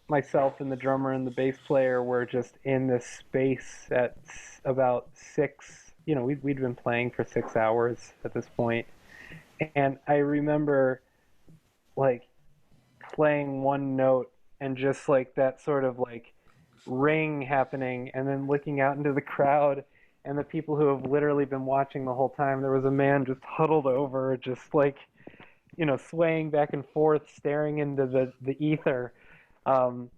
Speaker 4: myself and the drummer and the bass player were just in this space at about 6. We'd been playing for 6 hours at this point, and I remember like playing one note and just like that sort of like ring happening, and then looking out into the crowd. And the people who have literally been watching the whole time, there was a man just huddled over, just like, swaying back and forth, staring into the ether. And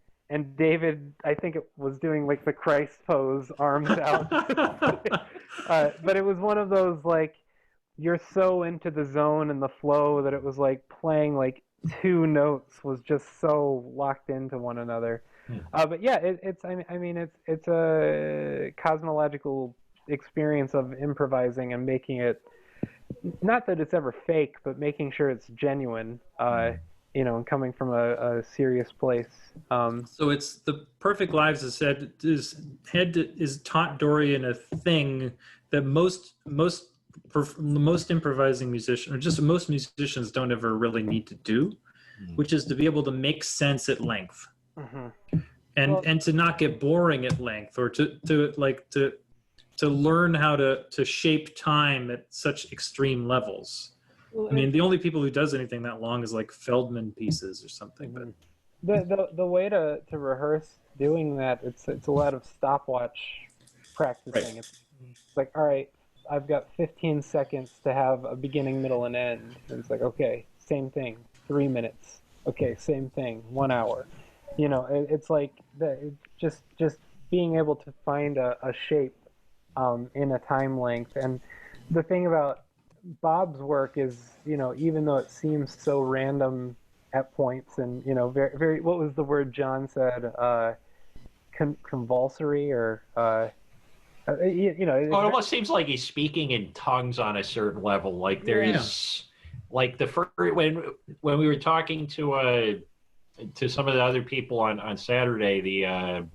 Speaker 4: David, I think it was doing like the Christ pose, arms out. But it was one of those, like, you're so into the zone and the flow that it was like playing like 2 notes was just so locked into one another. But yeah, it's a cosmological experience of improvising and making it, not that it's ever fake, but making sure it's genuine. and coming from a serious place.
Speaker 3: So it's the Perfect Lives is taught Dorian a thing that most improvising musicians, or just most musicians, don't ever really need to do, which is to be able to make sense at length, and to not get boring at length, or to learn how to shape time at such extreme levels. I mean, the only people who does anything that long is like Feldman pieces or something. But
Speaker 4: the way to rehearse doing that, it's a lot of stopwatch practicing.
Speaker 3: Right.
Speaker 4: It's like, all right, I've got 15 seconds to have a beginning, middle, and end. And it's like, okay, same thing, 3 minutes. Okay, same thing, 1 hour. It's like just being able to find a shape in a time length. And the thing about Bob's work is, even though it seems so random at points, and very, very, what was the word John said? Convulsory, or
Speaker 2: it almost seems like he's speaking in tongues on a certain level. Like there is, like the first when we were talking to some of the other people on Saturday, I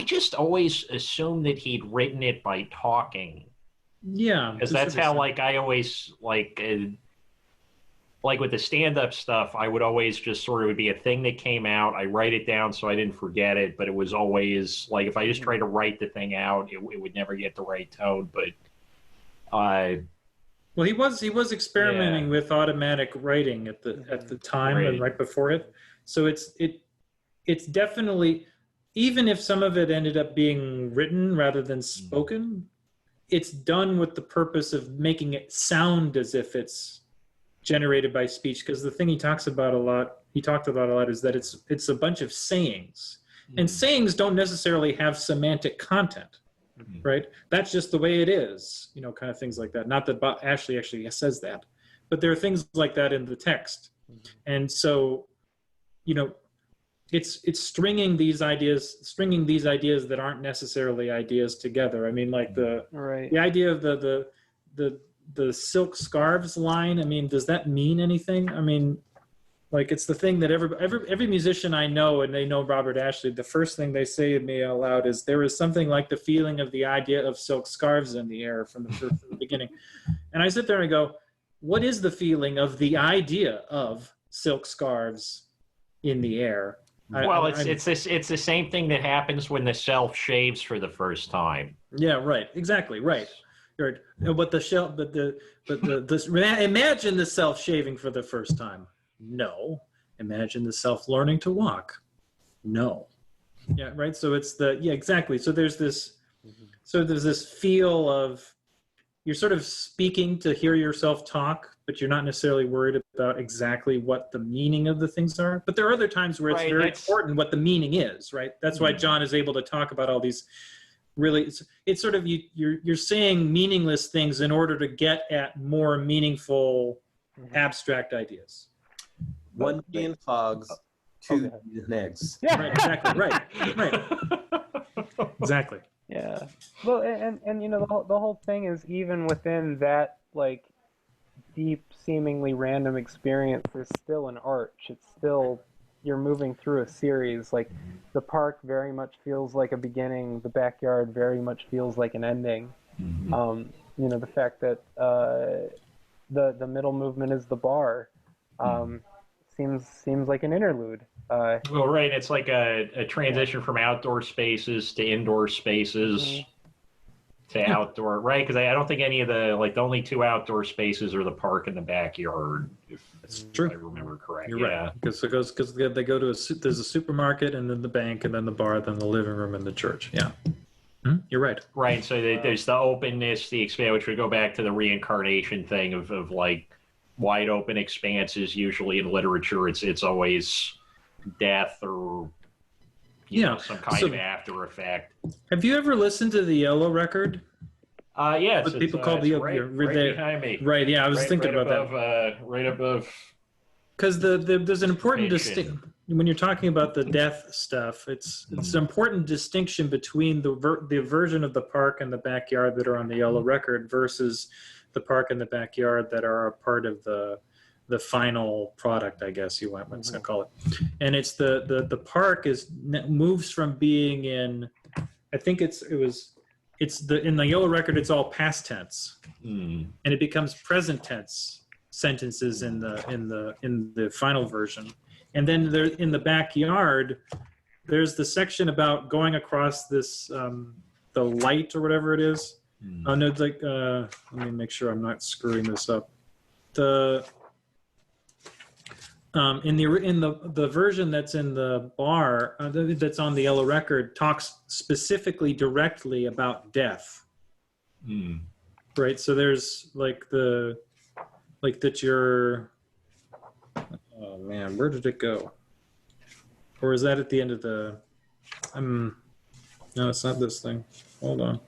Speaker 2: just always assumed that he'd written it by talking.
Speaker 3: Yeah,
Speaker 2: because that's how I always like with the stand-up stuff, I would always just sort of, it would be a thing that came out. I write it down so I didn't forget it, but it was always like if I just tried to write the thing out, it would never get the right tone. But
Speaker 3: well, he was experimenting with automatic writing at the time,
Speaker 2: right.
Speaker 3: and right before it. So it's definitely, even if some of it ended up being written rather than spoken, it's done with the purpose of making it sound as if it's generated by speech. Because the thing he talked about a lot is that it's a bunch of sayings, and sayings don't necessarily have semantic content, right? That's just the way it is, kind of things like that. Not that Ashley actually says that, but there are things like that in the text. And so, it's stringing these ideas that aren't necessarily ideas together. I mean, like the idea of the silk scarves line. I mean, does that mean anything? I mean, like, it's the thing that every musician I know, and they know Robert Ashley, the first thing they say to me out loud is, there is something like the feeling of the idea of silk scarves in the air from the beginning. And I sit there and go, what is the feeling of the idea of silk scarves in the air?
Speaker 2: Well, it's the same thing that happens when the self shaves for the first time.
Speaker 3: Yeah, right. Exactly, right. But imagine the self shaving for the first time. No. Imagine the self learning to walk. No. Yeah, right. So it's exactly. So there's this feel of, you're sort of speaking to hear yourself talk, but you're not necessarily worried about exactly what the meaning of the things are. But there are other times where it's very important what the meaning is, right? That's why John is able to talk about all these really, it's sort of, you're saying meaningless things in order to get at more meaningful abstract ideas.
Speaker 1: One tea and fogs, two eggs.
Speaker 4: Yeah.
Speaker 3: Right, exactly, right. Exactly.
Speaker 4: Yeah. Well, and the whole thing is, even within that, like, deep, seemingly random experience, there's still an arch. It's still, you're moving through a series. Like, the park very much feels like a beginning. The backyard very much feels like an ending. The fact that the middle movement is the bar seems like an interlude.
Speaker 2: Well, right. It's like a transition from outdoor spaces to indoor spaces to outdoor, right? Because I don't think any of the only two outdoor spaces are the park and the backyard, if
Speaker 3: true.
Speaker 2: I remember correct.
Speaker 3: You're right. Because they go to there's a supermarket, and then the bank, and then the bar, then the living room, and the church. Yeah. You're right.
Speaker 2: Right. So there's the openness, the expand, which would go back to the reincarnation thing of like wide open expanses. Usually in literature, it's always death or some kind of after effect.
Speaker 3: Have you ever listened to the Yellow record?
Speaker 2: Yes.
Speaker 3: What people call the
Speaker 2: right behind me.
Speaker 3: Right. Yeah, I was thinking about
Speaker 2: that. Right above.
Speaker 3: Because there's an important distinction when you're talking about the death stuff. It's an important distinction between the version of the park and the backyard that are on the Yellow record versus the park and the backyard that are a part of the the final product, I guess you want to call it. And it's the park moves from being in, I think in the yellow record it's all past tense, and it becomes present tense sentences in the final version. And then there in the backyard, there's the section about going across this the light or whatever it is. Oh no, it's like let me make sure I'm not screwing this up. In the version that's in the bar that's on the yellow record talks specifically directly about death. Right. So there's that you're. Oh man, where did it go? Or is that at the end of the? No, it's not this thing. Hold on.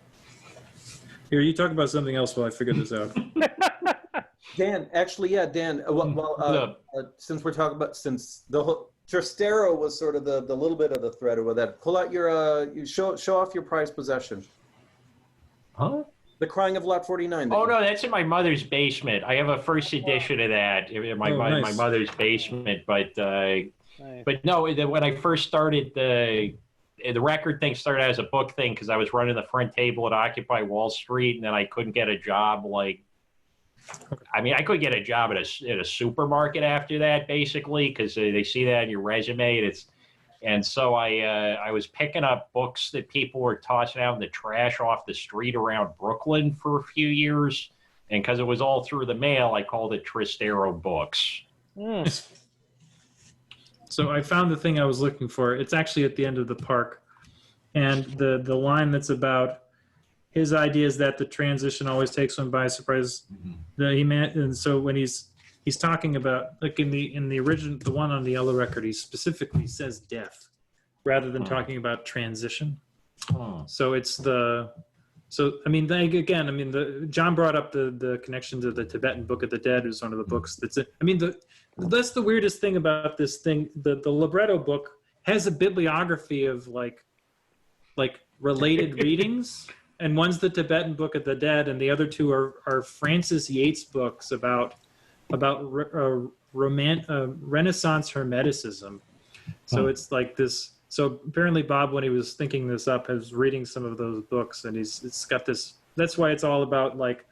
Speaker 3: Here, you talk about something else while I figure this out.
Speaker 1: Dan, actually, yeah, Dan. Since we're talking about, since the whole Trystero was sort of the little bit of the thread with that. Pull out your you show off your prized possession.
Speaker 2: Huh?
Speaker 1: The Crying of Lot 49.
Speaker 2: Oh no, that's in my mother's basement. I have a first edition of that in my mother's basement. But no, when I first started the record thing started as a book thing because I was running the front table at Occupy Wall Street, and then I couldn't get a job. I couldn't get a job at a supermarket after that, basically, because they see that in your resume, and so I was picking up books that people were tossing out in the trash off the street around Brooklyn for a few years, and because it was all through the mail, I called it Trystero Books.
Speaker 3: So I found the thing I was looking for. It's actually at the end of the park, and the line that's about his idea is that the transition always takes one by surprise. And so when he's talking about, like in the original, the one on the yellow record, he specifically says death rather than talking about transition. So it's John brought up the connection to the Tibetan Book of the Dead, is one of the books that's that's the weirdest thing about this thing. The libretto book has a bibliography of like related readings. And one's the Tibetan Book of the Dead, and the other two are Francis Yates books about Renaissance Hermeticism. So it's like this. So apparently Bob, when he was thinking this up, was reading some of those books, and it's got this. That's why it's all about like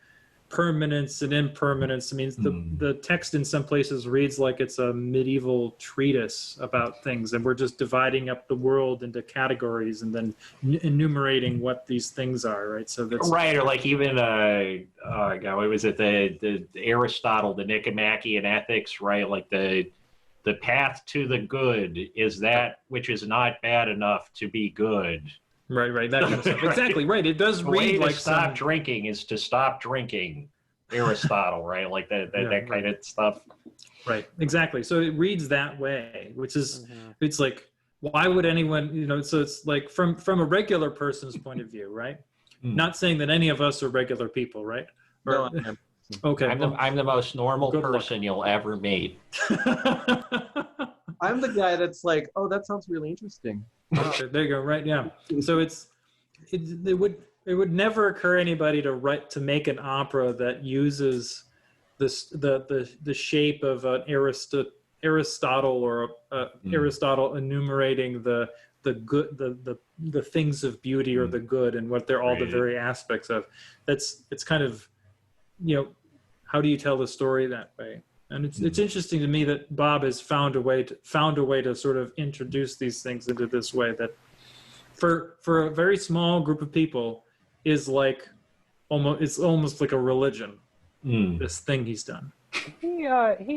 Speaker 3: permanence and impermanence. I mean, the text in some places reads like it's a medieval treatise about things, and we're just dividing up the world into categories and then enumerating what these things are, right? So that's
Speaker 2: right, or like even what was it, the Aristotle, the Nicomachean Ethics, right? Like the path to the good is that which is not bad enough to be good.
Speaker 3: Right, that kind of stuff. Exactly, right. It does read like
Speaker 2: stop drinking is to stop drinking. Aristotle, right? Like that kind of stuff.
Speaker 3: Right, exactly. So it reads that way, which is, it's like, why would anyone, so it's like from a regular person's point of view, right? Not saying that any of us are regular people, right?
Speaker 1: No,
Speaker 3: okay.
Speaker 2: I'm the most normal person you'll ever meet.
Speaker 1: I'm the guy that's like, oh, that sounds really interesting.
Speaker 3: Okay, there you go. Right, yeah. So it would never occur anybody to make an opera that uses the shape of an Aristotle or Aristotle enumerating the good, the things of beauty or the good, and what they're all the very aspects of. It's kind of, how do you tell the story that way? And it's interesting to me that Bob has found a way to sort of introduce these things into this way that, for a very small group of people, is like it's almost like a religion. This thing he's done.
Speaker 4: He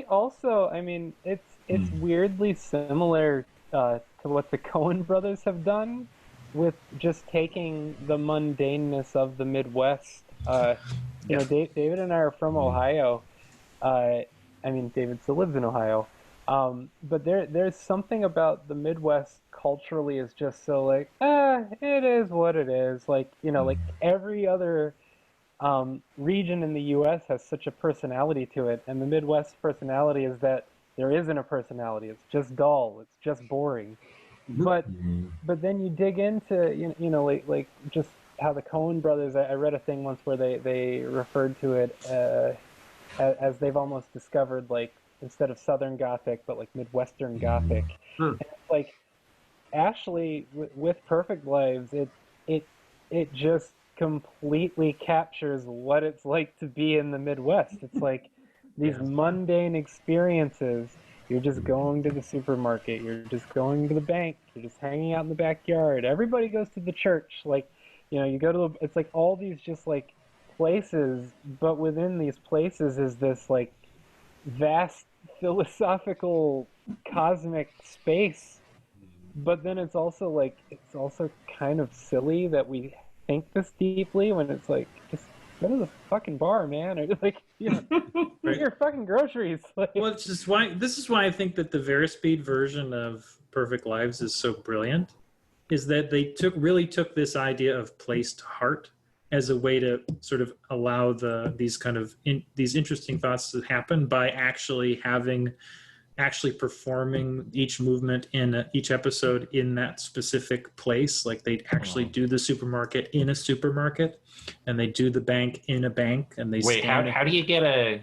Speaker 4: also, it's weirdly similar to what the Coen brothers have done, with just taking the mundaneness of the Midwest. David and I are from Ohio. David still lives in Ohio. But there's something about the Midwest culturally is just so like, it is what it is. Like, like every other region in the U.S. has such a personality to it. And the Midwest personality is that there isn't a personality. It's just dull. It's just boring. But then you dig into, like just how the Coen brothers, I read a thing once where they referred to it as they've almost discovered like instead of Southern Gothic, but like Midwestern Gothic. And it's like Ashley with Perfect Lives, it just completely captures what it's like to be in the Midwest. It's like these mundane experiences. You're just going to the supermarket. You're just going to the bank. You're just hanging out in the backyard. Everybody goes to the church. Like, you know, you go to it's like all these just like places, but within these places is this like vast philosophical cosmic space. But then it's also kind of silly that we think this deeply when it's like, just go to the fucking bar, man, or like, you know, get your fucking groceries. Like,
Speaker 3: well, this is why I think that the Verispeed version of Perfect Lives is so brilliant, is that they really took this idea of place to heart as a way to sort of allow these interesting thoughts to happen by actually performing each movement in each episode in that specific place. Like they actually do the supermarket in a supermarket, and they do the bank in a bank, and they
Speaker 2: how do you get a?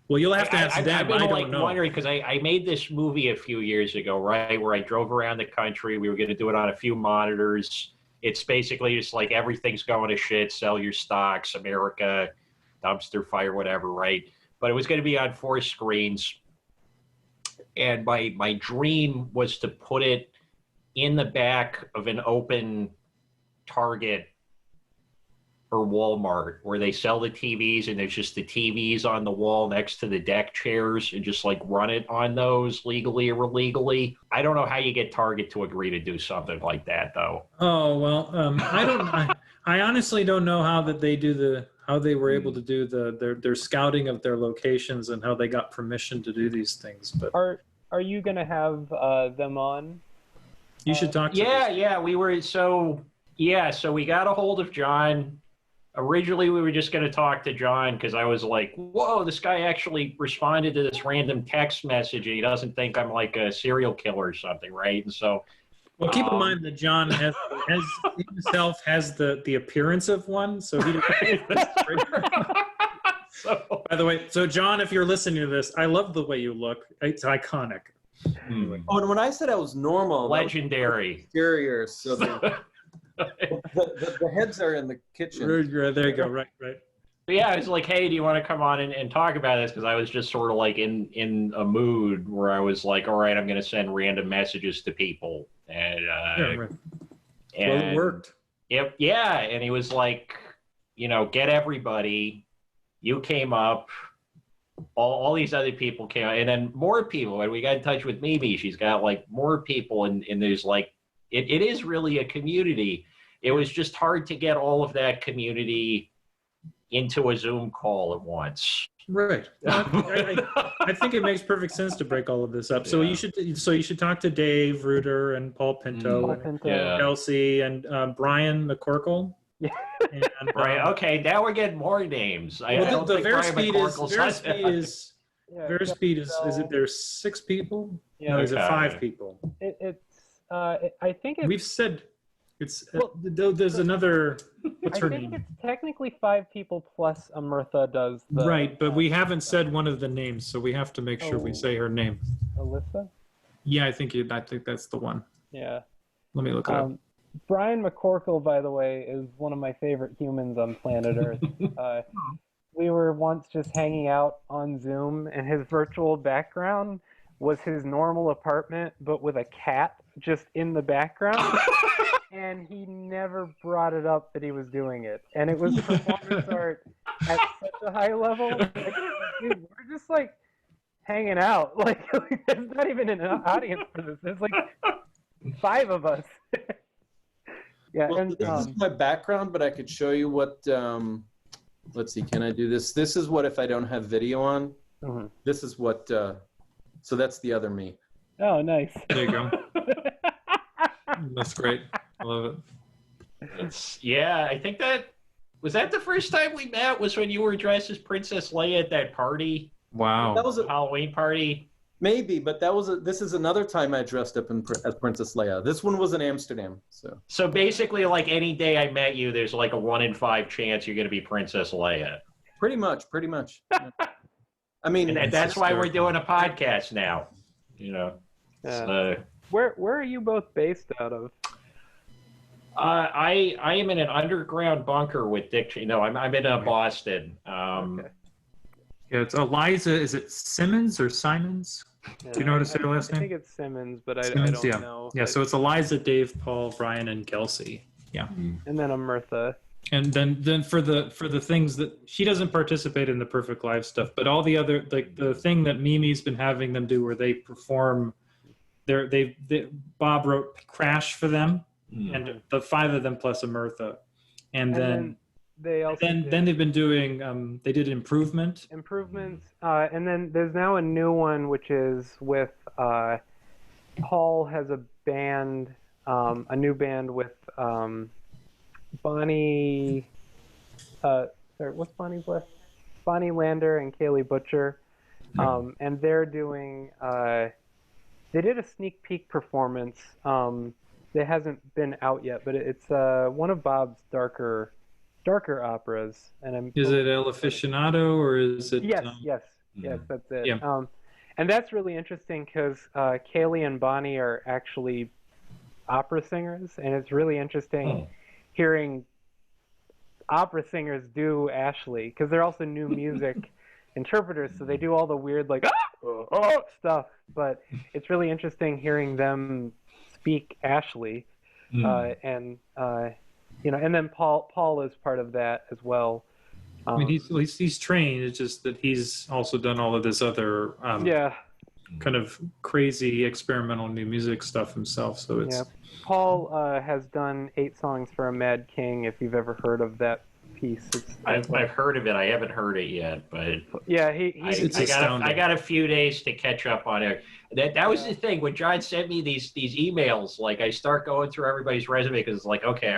Speaker 3: Well, you'll have to ask them.
Speaker 2: I've been
Speaker 3: I don't know.
Speaker 2: wondering because I made this movie a few years ago, right, where I drove around the country. We were going to do it on a few monitors. It's basically just like everything's going to shit. Sell your stocks, America, dumpster fire, whatever, right? But it was going to be on 4 screens. And my dream was to put it in the back of an open Target or Walmart where they sell the TVs and there's just the TVs on the wall next to the deck chairs and just like run it on those legally or illegally. I don't know how you get Target to agree to do something like that though.
Speaker 3: Oh, well, I honestly don't know how they were able to do their scouting of their locations and how they got permission to do these things. But
Speaker 4: are you gonna have them on?
Speaker 3: You should talk to
Speaker 2: them. So we got a hold of John. Originally, we were just going to talk to John because I was like, whoa, this guy actually responded to this random text message and he doesn't think I'm like a serial killer or something, right? And so...
Speaker 3: Well, keep in mind that John himself has the appearance of one, so he So, by the way, so John, if you're listening to this, I love the way you look. It's iconic.
Speaker 1: Oh, and when I said I was normal,
Speaker 2: legendary.
Speaker 1: Exterior, so the heads are in the kitchen.
Speaker 3: There you go. Right.
Speaker 2: But yeah, I was like, hey, do you want to come on and talk about this? Because I was just sort of like in a mood where I was like, all right, I'm going to send random messages to people. And,
Speaker 3: well, it worked.
Speaker 2: Yep. Yeah. And he was like, you know, get everybody. You came up. All these other people came out. And then more people. And we got in touch with Mimi. She's got like more people. And there's like, it is really a community. It was just hard to get all of that community into a Zoom call at once.
Speaker 3: Right. I think it makes perfect sense to break all of this up. So you should talk to Dave Reuter and Paul Pinto, and Kelsey and Brian McCorkle.
Speaker 4: Yeah.
Speaker 3: And,
Speaker 2: right. Okay. Now we're getting more names.
Speaker 3: Well, the Verispeed is is it there's 6 people?
Speaker 4: Yeah.
Speaker 3: No, is it 5 people?
Speaker 4: I think
Speaker 3: we've said it's there's another. What's her name?
Speaker 4: I think it's technically 5 people plus Amrtha does the.
Speaker 3: Right, but we haven't said one of the names, so we have to make sure we say her name.
Speaker 4: Alyssa?
Speaker 3: Yeah, I think that's the one.
Speaker 4: Yeah.
Speaker 3: Let me look it up.
Speaker 4: Brian McCorkle, by the way, is one of my favorite humans on planet Earth. We were once just hanging out on Zoom, and his virtual background was his normal apartment, but with a cat just in the background. And he never brought it up that he was doing it. And it was performance art at such a high level. Like, dude, we're just like hanging out. Like there's not even an audience for this. There's like 5 of us. Yeah.
Speaker 1: Well,
Speaker 4: and
Speaker 1: this is my background, but I could show you what. Let's see. Can I do this? This is what if I don't have video on.
Speaker 4: Mm-hmm.
Speaker 1: This is what. So that's the other me.
Speaker 4: Oh, nice.
Speaker 3: There you go. That's great. I love
Speaker 2: it. Yeah, I think was that the first time we met was when you were dressed as Princess Leia at that party.
Speaker 3: Wow.
Speaker 1: That was a
Speaker 2: Halloween party.
Speaker 1: Maybe, but this is another time I dressed up as Princess Leia. This one was in Amsterdam. So
Speaker 2: basically, like any day I met you, there's like a 1 in 5 chance you're going to be Princess Leia.
Speaker 1: Pretty much. Yeah. I mean,
Speaker 2: And that's why we're doing a podcast now. You know.
Speaker 4: Yeah. Where are you both based out of?
Speaker 2: I am in an underground bunker with Dick. No, I'm in Boston.
Speaker 4: Okay.
Speaker 3: Yeah, it's Eliza. Is it Simmons or Simons?
Speaker 4: Yeah,
Speaker 3: Do you know how to say her last
Speaker 4: I
Speaker 3: name?
Speaker 4: think it's Simmons, but I
Speaker 3: Simmons,
Speaker 4: don't know.
Speaker 3: Yeah, so it's Eliza, Dave, Paul, Brian, and Kelsey. Yeah.
Speaker 4: And then Amirtha.
Speaker 3: And then for the things that she doesn't participate in the Perfect Live stuff, but all the other, like the thing that Mimi's been having them do where they perform, Bob wrote Crash for them, and the 5 of them plus Amirtha, and then
Speaker 4: they also
Speaker 3: then they've been doing they did Improvements,
Speaker 4: and then there's now a new one which is with Paul has a band, a new band with Bonnie, sorry, what's Bonnie's last? Bonnie Lander and Kaylee Butcher, and they're doing. They did a sneak peek performance. It hasn't been out yet, but it's one of Bob's darker operas. And
Speaker 3: is it El Aficionado or is it?
Speaker 4: Yes, that's it.
Speaker 3: Yeah.
Speaker 4: And that's really interesting because Kaylee and Bonnie are actually opera singers, and it's really interesting hearing opera singers do Ashley, because they're also new music interpreters, so they do all the weird like stuff, but it's really interesting hearing them speak Ashley, and and then Paul is part of that as well.
Speaker 3: I mean, he's trained. It's just that he's also done all of this other kind of crazy experimental new music stuff himself. So it's
Speaker 4: Paul has done 8 songs for a Mad King. If you've ever heard of that piece,
Speaker 2: I've heard of it. I haven't heard it yet, but
Speaker 4: yeah,
Speaker 2: I got a few days to catch up on it. That was the thing when John sent me these emails. Like I start going through everybody's resume because it's like, okay,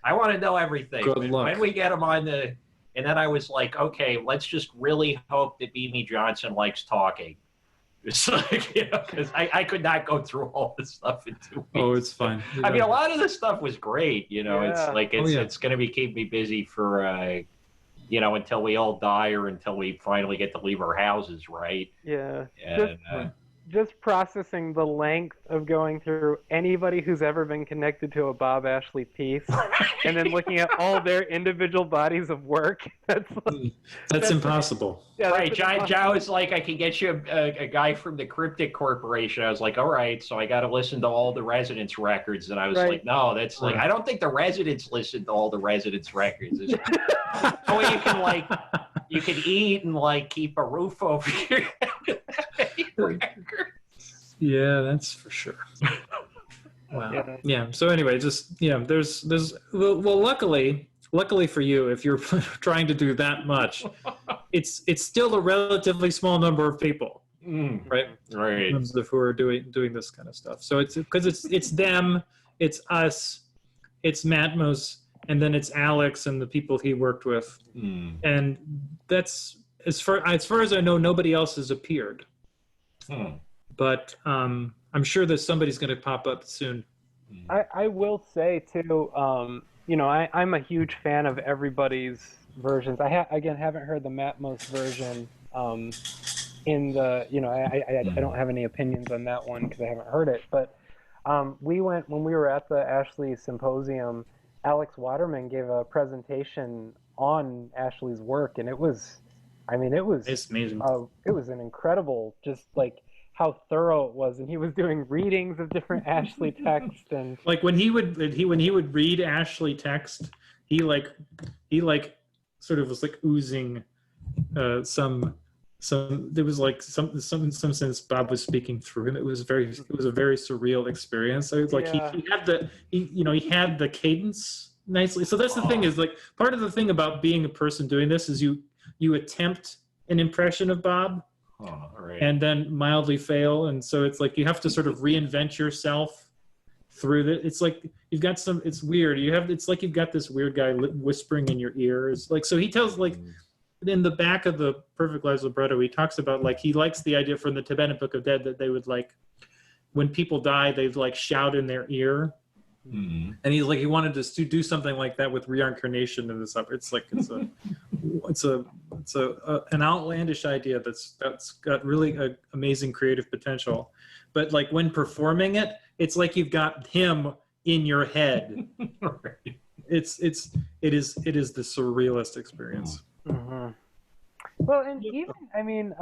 Speaker 2: I want to know everything.
Speaker 3: Good luck.
Speaker 2: When we get them on the, and then I was like, okay, let's just really hope that Mimi Johnson likes talking. It's like, because I could not go through all this stuff in 2 weeks.
Speaker 3: Oh, it's fine.
Speaker 2: I mean, a lot of the stuff was great. It's like it's going to keep me busy for until we all die or until we finally get to leave our houses, right?
Speaker 4: Yeah.
Speaker 2: And,
Speaker 4: just processing the length of going through anybody who's ever been connected to a Bob Ashley piece, and then looking at all their individual bodies of work.
Speaker 3: That's impossible.
Speaker 4: Yeah,
Speaker 2: right. John was like, I can get you a guy from the Cryptic Corporation. I was like, all right, so I got to listen to all the Residents records. And I was like, no, that's like, I don't think the Residents listen to all the Residents records. The way you can you can eat and keep a roof over your head.
Speaker 3: Yeah, that's for sure. Wow. Yeah. So anyway, just there's luckily for you, if you're trying to do that much, it's still a relatively small number of people, right?
Speaker 2: Right.
Speaker 3: In terms of who are doing this kind of stuff. So it's because it's them, it's us, it's Matmos, and then it's Alex and the people he worked with, and that's as far as I know, nobody else has appeared. But I'm sure that somebody's going to pop up soon.
Speaker 4: I will say too, I'm a huge fan of everybody's versions. I haven't heard the Matmos version. In the I don't have any opinions on that one because I haven't heard it. But we went when we were at the Ashley Symposium. Alex Waterman gave a presentation on Ashley's work, and it was
Speaker 3: It's amazing.
Speaker 4: It was an incredible, just like how thorough it was, and he was doing readings of different Ashley texts, and
Speaker 3: like when he would read Ashley text, he sort of was like oozing some there was like some sense Bob was speaking through him. It was a very surreal experience. So it's like he had the cadence nicely. So that's the thing, is like part of the thing about being a person doing this is you attempt an impression of Bob, and then mildly fail, and so it's like you have to sort of reinvent yourself through that. It's like you've got it's weird. It's like you've got this weird guy whispering in your ear. It's like, so he tells like in the back of the Perfect Lives libretto, he talks about like he likes the idea from the Tibetan Book of Dead that they would like when people die they'd like shout in their ear. And he's like, he wanted to do something like that with reincarnation in this. It's like it's a It's an outlandish idea that's got really amazing creative potential. But like when performing it, it's like you've got him in your head.
Speaker 2: Right.
Speaker 3: It is the surrealist experience.
Speaker 4: Mm-hmm. Well, and even, I mean,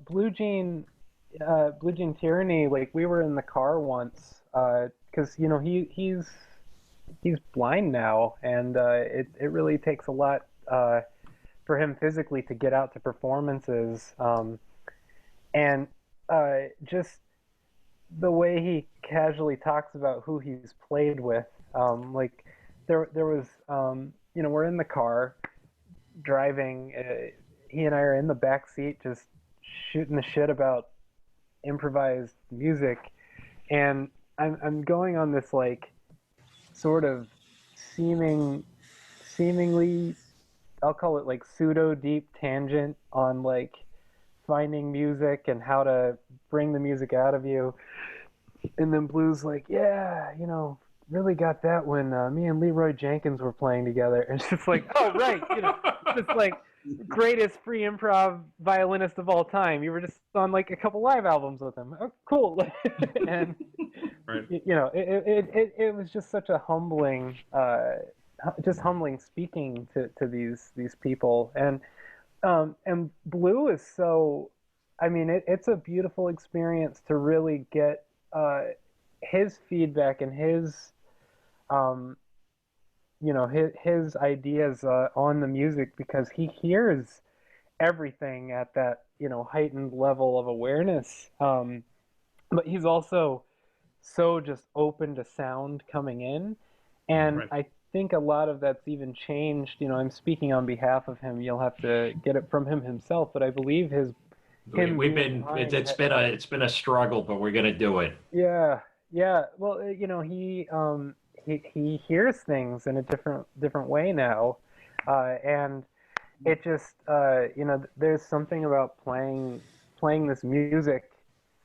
Speaker 4: Blue Jean Tyranny, like we were in the car once, because you know he's blind now, and it really takes a lot for him physically to get out to performances, and just the way he casually talks about who he's played with, like there was, you know, we're in the car driving. He and I are in the back seat just shooting the shit about improvised music, and I'm going on this like sort of seemingly, I'll call it like pseudo deep tangent on like finding music and how to bring the music out of you. And then Blue's like, yeah, you know, really got that when me and Leroy Jenkins were playing together. And it's just like, oh, right, you know, just like greatest free improv violinist of all time. You were just on like a couple live albums with him. Oh, cool. And
Speaker 3: Right.
Speaker 4: you know, it was just such a humbling, speaking to these people. And Blue is so, I mean, it's a beautiful experience to really get his feedback and his, you know, his ideas on the music, because he hears everything at that, you know, heightened level of awareness. But he's also so just open to sound coming in. And
Speaker 3: Right.
Speaker 4: I think a lot of that's even changed. You know, I'm speaking on behalf of him. You'll have to get it from him himself, but I believe
Speaker 2: It's been a struggle, but we're gonna do it.
Speaker 4: Yeah. Well, you know, he hears things in a different way now, and it just you know, there's something about playing this music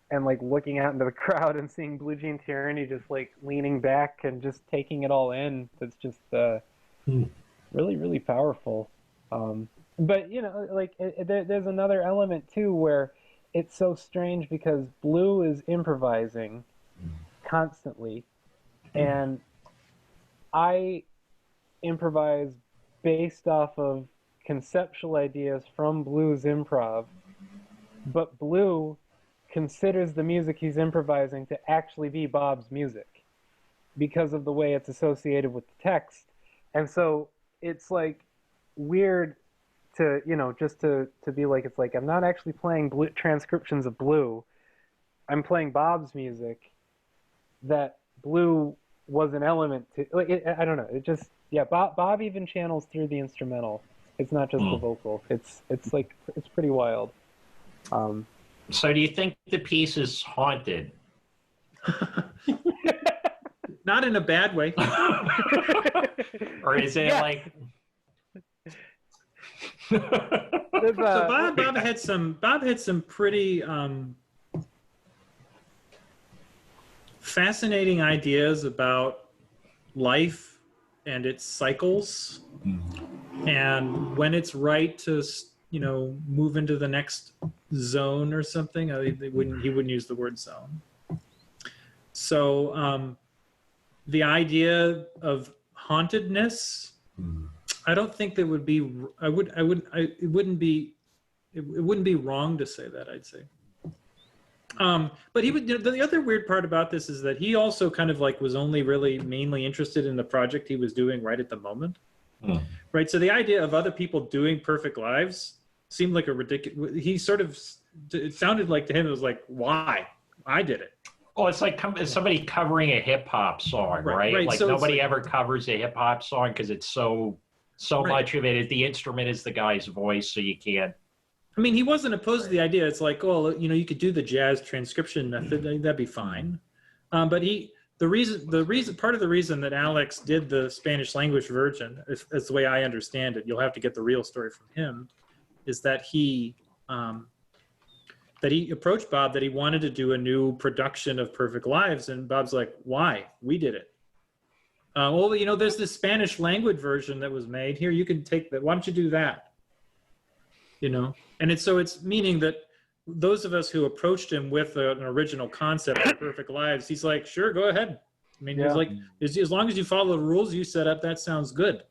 Speaker 4: and like looking out into the crowd and seeing Blue Jean Tyranny just like leaning back and just taking it all in. That's just really, really powerful. But you know, like there's another element too where it's so strange because Blue is improvising constantly, and I improvise based off of conceptual ideas from Blue's improv, but Blue considers the music he's improvising to actually be Bob's music because of the way it's associated with the text. And so it's like weird to, you know, just to be like, it's like I'm not actually playing transcriptions of Blue. I'm playing Bob's music that Blue was an element to. Like I don't know. It just, yeah. Bob even channels through the instrumental. It's not just the vocal. It's like it's pretty wild.
Speaker 2: So do you think the piece is haunted?
Speaker 3: Not in a bad way.
Speaker 2: Or is it like
Speaker 3: So Bob had some pretty fascinating ideas about life and its cycles, and when it's right to, you know, move into the next zone or something. He wouldn't use the word zone. So the idea of hauntedness, I don't think that would be. It wouldn't be wrong to say that, I'd say. But he would. The other weird part about this is that he also kind of like was only really mainly interested in the project he was doing right at the moment. Right. So the idea of other people doing perfect lives seemed like a ridiculous. He sort of. It sounded like to him it was like, why? I did it.
Speaker 2: well, it's like somebody covering a hip hop song, right? Like
Speaker 3: So
Speaker 2: nobody ever covers a hip hop song because it's so much of it. The instrument is the guy's voice, so you can't.
Speaker 3: I mean, he wasn't opposed to the idea. It's like, oh, you know, you could do the jazz transcription method. That'd be fine. But part of the reason that Alex did the Spanish language version, as the way I understand it, you'll have to get the real story from him, is that he approached Bob that he wanted to do a new production of Perfect Lives, and Bob's like, why? We did it. Well, you know, there's this Spanish language version that was made. Here, you can take that. Why don't you do that? you know. And it's meaning that those of us who approached him with an original concept for Perfect Lives, he's like, sure, go ahead. I mean, he's like, as long as you follow the rules you set up, that sounds good.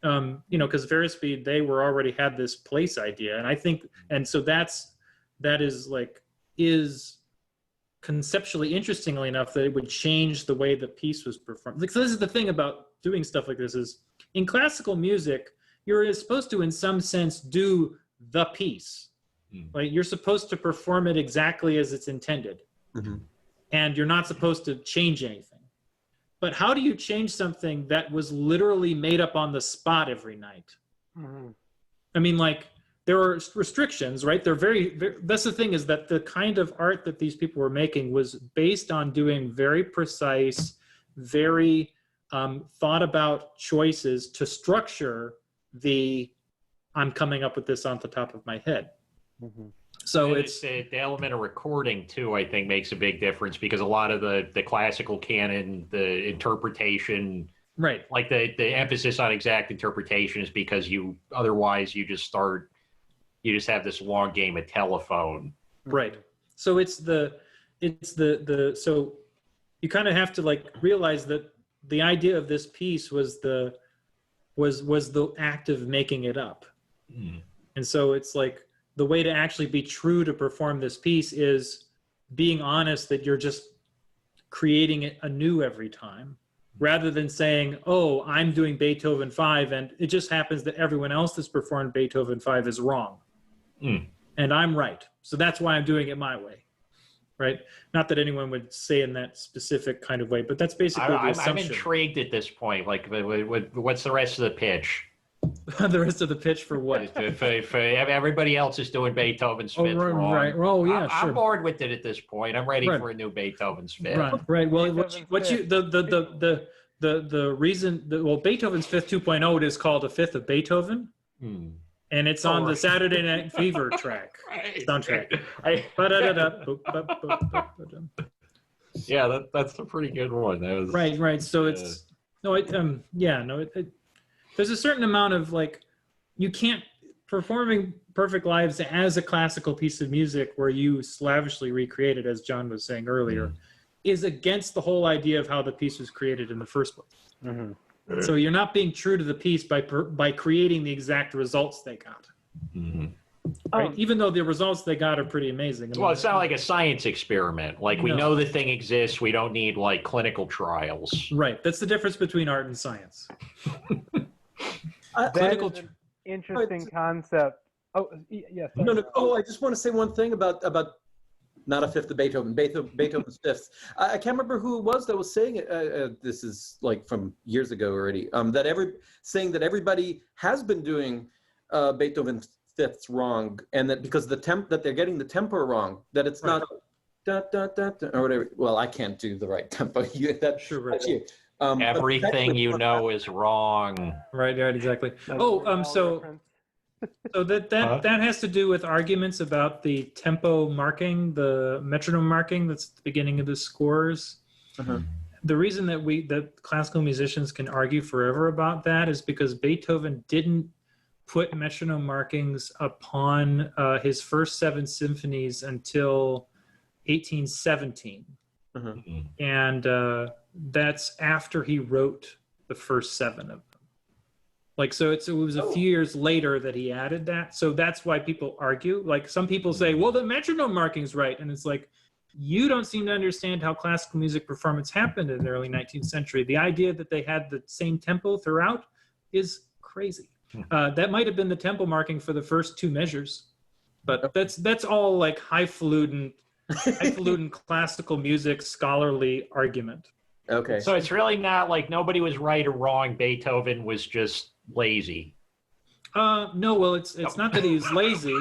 Speaker 3: You know, because Verispeed, they were already had this place idea, and I think, and so that is conceptually, interestingly enough, that it would change the way the piece was performed. Like, so this is the thing about doing stuff like this is, in classical music, you're supposed to, in some sense, do the piece. Like, you're supposed to perform it exactly as it's intended, and you're not supposed to change anything. But how do you change something that was literally made up on the spot every night? I mean, like, there are restrictions, right? They're very, that's the thing, is that the kind of art that these people were making was based on doing very precise, very thought about choices to structure I'm coming up with this on the top of my head. So
Speaker 2: it's the element of recording too, I think, makes a big difference, because a lot of the classical canon, the interpretation,
Speaker 3: right,
Speaker 2: like the emphasis on exact interpretation is because otherwise you just have this long game of telephone.
Speaker 3: Right. So so you kind of have to like realize that the idea of this piece was the act of making it up. And so it's like, the way to actually be true to perform this piece is being honest that you're just creating it anew every time, rather than saying, oh, I'm doing Beethoven 5 and it just happens that everyone else that's performed Beethoven 5 is wrong. And I'm right. So that's why I'm doing it my way. Right? Not that anyone would say in that specific kind of way, but that's basically the assumption.
Speaker 2: I'm intrigued at this point. Like, what's the rest of the pitch?
Speaker 3: The rest of the pitch for what?
Speaker 2: If everybody else is doing Beethoven's Fifth wrong.
Speaker 3: Right. Oh, yeah, sure.
Speaker 2: I'm bored with it at this point. I'm ready for a new Beethoven's Fifth.
Speaker 3: Right. Well, the reason, Beethoven's Fifth 2.0 is called A Fifth of Beethoven, and it's on the Saturday Night Fever soundtrack.
Speaker 2: Yeah, that's a pretty good one. That was,
Speaker 3: right. So it's there's a certain amount of like, you can't, performing Perfect Lives as a classical piece of music where you slavishly recreate it, as John was saying earlier, is against the whole idea of how the piece was created in the first place. So you're not being true to the piece by creating the exact results they got. Right? Even though the results they got are pretty amazing.
Speaker 2: Well, it's not like a science experiment. Like, we know the thing exists. We don't need like clinical trials.
Speaker 3: Right. That's the difference between art and science.
Speaker 4: That is an interesting concept. Oh, yes.
Speaker 1: No. Oh, I just want to say one thing about not a fifth of Beethoven's Fifth. I can't remember who it was that was saying it. This is like from years ago already. Saying that everybody has been doing Beethoven's Fifths wrong, and that because that they're getting the tempo wrong, that it's not da, da, da, da, or whatever. Well, I can't do the right tempo. That's you.
Speaker 2: Everything you know is wrong.
Speaker 3: Right, exactly. So that has to do with arguments about the tempo marking, the metronome marking that's at the beginning of the scores. The reason that classical musicians can argue forever about that is because Beethoven didn't put metronome markings upon his first 7 symphonies until 1817. And that's after he wrote the first 7 of them. Like, so it was a few years later that he added that. So that's why people argue. Like, some people say, well, the metronome marking's right. And it's like, you don't seem to understand how classical music performance happened in the early 19th century. The idea that they had the same tempo throughout is crazy. That might have been the tempo marking for the first 2 measures. But that's all like highfalutin classical music scholarly argument.
Speaker 1: Okay.
Speaker 2: So it's really not like nobody was right or wrong. Beethoven was just lazy.
Speaker 3: No, well, it's not that he was lazy,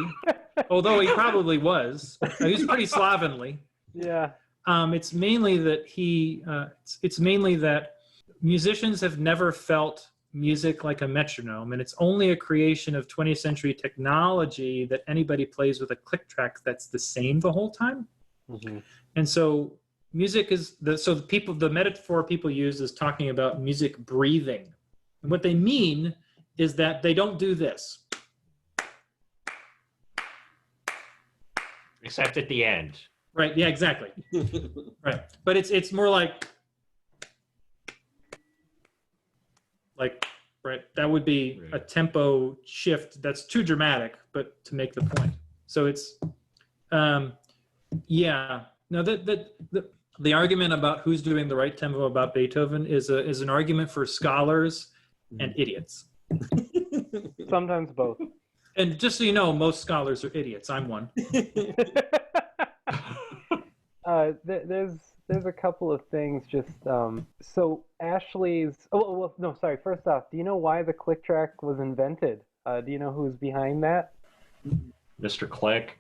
Speaker 3: although he probably was. He was pretty slovenly.
Speaker 4: Yeah.
Speaker 3: It's mainly that musicians have never felt music like a metronome, and it's only a creation of 20th century technology that anybody plays with a click track that's the same the whole time. And so music is the metaphor people use is talking about music breathing. And what they mean is that they don't do this.
Speaker 2: Except at the end.
Speaker 3: Right. Yeah. Exactly. Right. But it's more like right. That would be a tempo shift that's too dramatic, but to make the point. So it's yeah. No, the argument about who's doing the right tempo about Beethoven is an argument for scholars and idiots.
Speaker 4: Sometimes both.
Speaker 3: And just so you know, most scholars are idiots. I'm one.
Speaker 4: There's a couple of things. Just so Ashley's. Oh well, no, sorry. First off, do you know why the click track was invented? Do you know who's behind that?
Speaker 2: Mr. Click.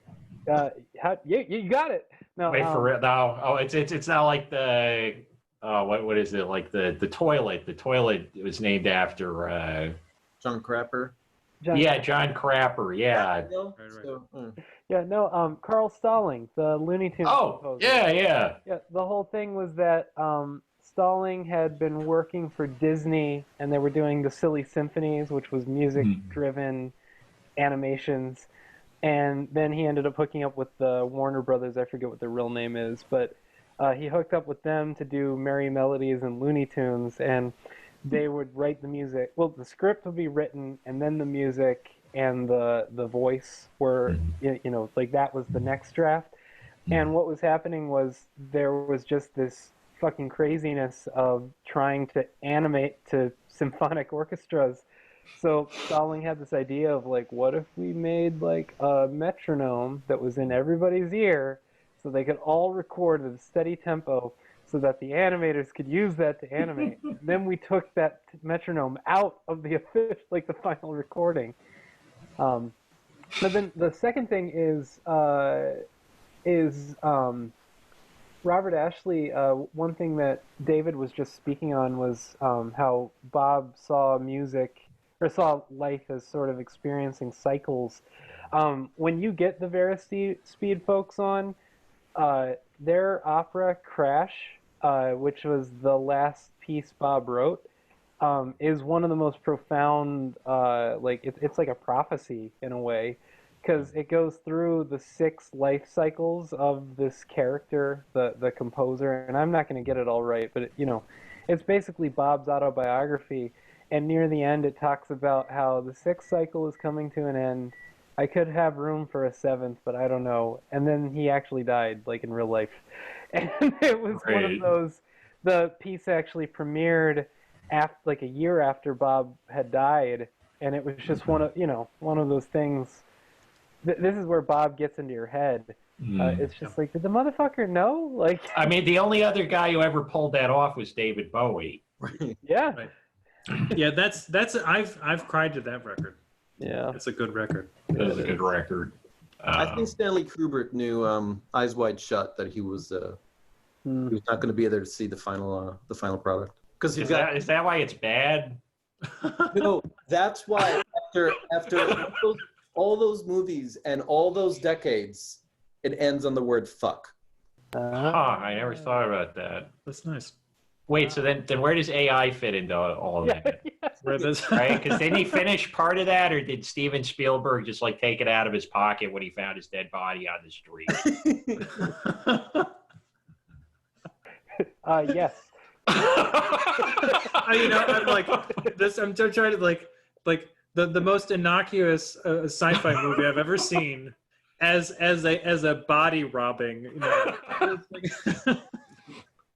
Speaker 4: You got it. No,
Speaker 2: wait for it now. Oh, it's not like the what is it, like the toilet? The toilet was named after
Speaker 1: John Crapper.
Speaker 2: John Crapper. Yeah.
Speaker 4: Yeah, no, Carl Stalling, the Looney Tunes composer.
Speaker 2: Yeah.
Speaker 4: The whole thing was that Stalling had been working for Disney, and they were doing the Silly Symphonies, which was music-driven animations. And then he ended up hooking up with the Warner Brothers. I forget what their real name is, but he hooked up with them to do Merry Melodies and Looney Tunes, and they would write the music. Well, the script would be written, and then the music and the voice were, like that was the next draft. And what was happening was there was just this fucking craziness of trying to animate to symphonic orchestras. So Stalling had this idea of like, what if we made like a metronome that was in everybody's ear so they could all record at a steady tempo so that the animators could use that to animate. Then we took that metronome out of the the final recording. But then the second thing is Robert Ashley. One thing that David was just speaking on was how Bob saw life as sort of experiencing cycles. When you get the Verispeed folks on, their opera Crash, which was the last piece Bob wrote, is one of the most profound, it's like a prophecy in a way, because it goes through the 6 life cycles of this character, the composer, and I'm not going to get it all right, but it's basically Bob's autobiography. And near the end, it talks about how the 6th cycle is coming to an end. I could have room for a 7th, but I don't know. And then he actually died, like in real life. And it was one of those. The piece actually premiered a year after Bob had died, and it was just one of those things. This is where Bob gets into your head. It's just like, did the motherfucker know? Like,
Speaker 2: I mean, the only other guy who ever pulled that off was David Bowie.
Speaker 4: Yeah.
Speaker 3: Right. Yeah, that's I've cried to that record.
Speaker 4: Yeah,
Speaker 3: it's a good record.
Speaker 2: It is a good record.
Speaker 1: I think Stanley Kubrick knew Eyes Wide Shut that he was not going to be there to see the final product. Because
Speaker 2: is that why it's bad?
Speaker 1: No, that's why after all those movies and all those decades, it ends on the word fuck.
Speaker 2: I never thought about that.
Speaker 3: That's nice.
Speaker 2: Wait, so then where does AI fit into all of that?
Speaker 3: Where does
Speaker 2: right? Because didn't he finish part of that, or did Steven Spielberg just like take it out of his pocket when he found his dead body on the street?
Speaker 4: Yes.
Speaker 3: I'm like this. I'm trying to like the most innocuous sci-fi movie I've ever seen as a body robbing.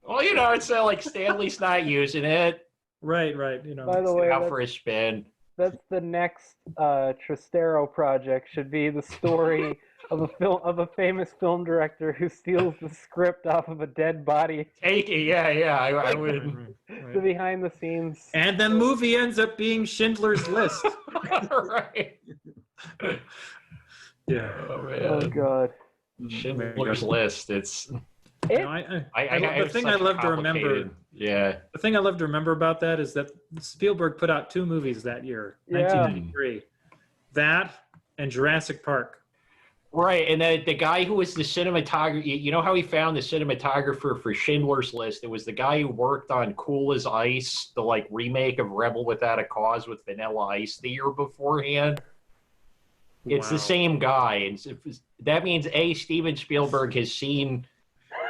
Speaker 2: Well, it's like Stanley's not using it.
Speaker 3: Right.
Speaker 4: By the way,
Speaker 2: out for a spin.
Speaker 4: That's the next Trystero project. Should be the story of a famous film director who steals the script off of a dead body.
Speaker 2: Take it, yeah. I would.
Speaker 3: Right.
Speaker 4: The behind the scenes.
Speaker 3: And the movie ends up being Schindler's List.
Speaker 2: Right.
Speaker 3: Yeah.
Speaker 4: Oh God.
Speaker 2: Schindler's List. It's.
Speaker 3: The thing I love to remember.
Speaker 2: Yeah.
Speaker 3: The thing I love to remember about that is that Spielberg put out 2 movies that year, 1993. That and Jurassic Park.
Speaker 2: Right, and the guy who was the cinematographer, you know how he found the cinematographer for Schindler's List? It was the guy who worked on Cool as Ice, the remake of Rebel Without a Cause with Vanilla Ice the year beforehand. It's the same guy, and that means Steven Spielberg has seen.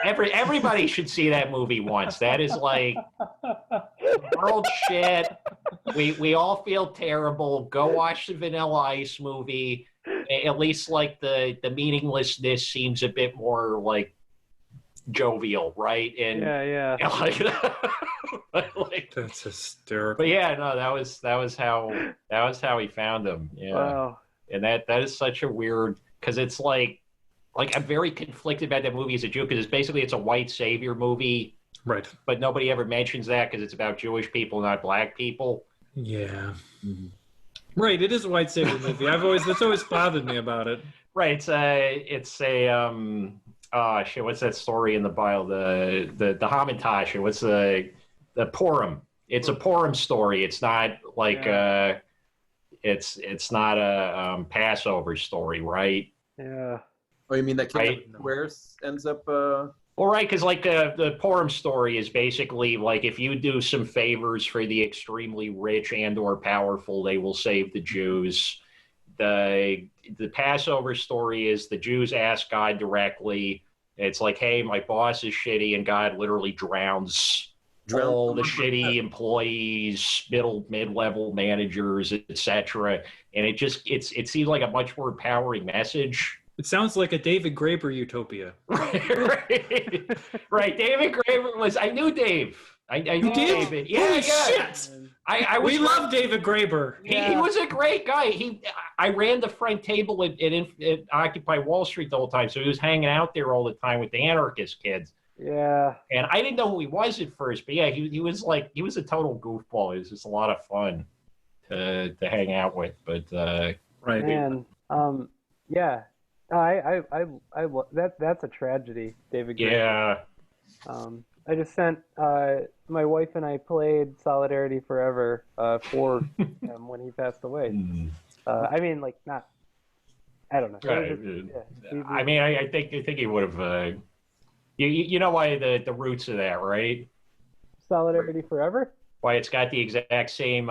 Speaker 2: Everybody should see that movie once. That is like world shit. We all feel terrible. Go watch the Vanilla Ice movie. At least like the meaninglessness seems a bit more like jovial, right? And
Speaker 4: yeah.
Speaker 3: Like, that's hysterical.
Speaker 2: But yeah, no, that was how he found him. Yeah,
Speaker 4: wow.
Speaker 2: And that is such a weird, because it's like I'm very conflicted about that movie as a Jew, because it's a white savior movie,
Speaker 3: right?
Speaker 2: But nobody ever mentions that because it's about Jewish people, not black people.
Speaker 3: Yeah, right. It is a white savior movie. That's always bothered me about it.
Speaker 2: Right. It's a shit. What's that story in the Bible? The Hamantash. What's the Purim? It's a Purim story. It's not like it's not a Passover story, right?
Speaker 4: Yeah.
Speaker 1: Oh, you mean that kid where ends up?
Speaker 2: Well, right, because like the Purim story is basically like if you do some favors for the extremely rich and/or powerful, they will save the Jews. The Passover story is the Jews ask God directly. It's like, hey, my boss is shitty, and God literally drowns all the shitty employees, mid-level managers, etc. And it seems like a much more empowering message.
Speaker 3: It sounds like a David Graeber utopia.
Speaker 2: Right. David Graeber I knew Dave. I knew David. Yeah,
Speaker 3: Holy shit! We love David Graeber.
Speaker 2: He was a great guy. I ran the front table at Occupy Wall Street the whole time, so he was hanging out there all the time with the anarchist kids.
Speaker 4: Yeah.
Speaker 2: And I didn't know who he was at first, but yeah, he was a total goofball. It was just a lot of fun to hang out with. But
Speaker 3: right.
Speaker 4: Man, yeah. That's a tragedy, David Graeber.
Speaker 2: Yeah.
Speaker 4: I just sent my wife and I played Solidarity Forever for him when he passed away. I mean, like not. I don't know.
Speaker 2: Right. I mean, I think he would have. You know why the roots of that, right?
Speaker 4: Solidarity Forever?
Speaker 2: Why it's got the exact same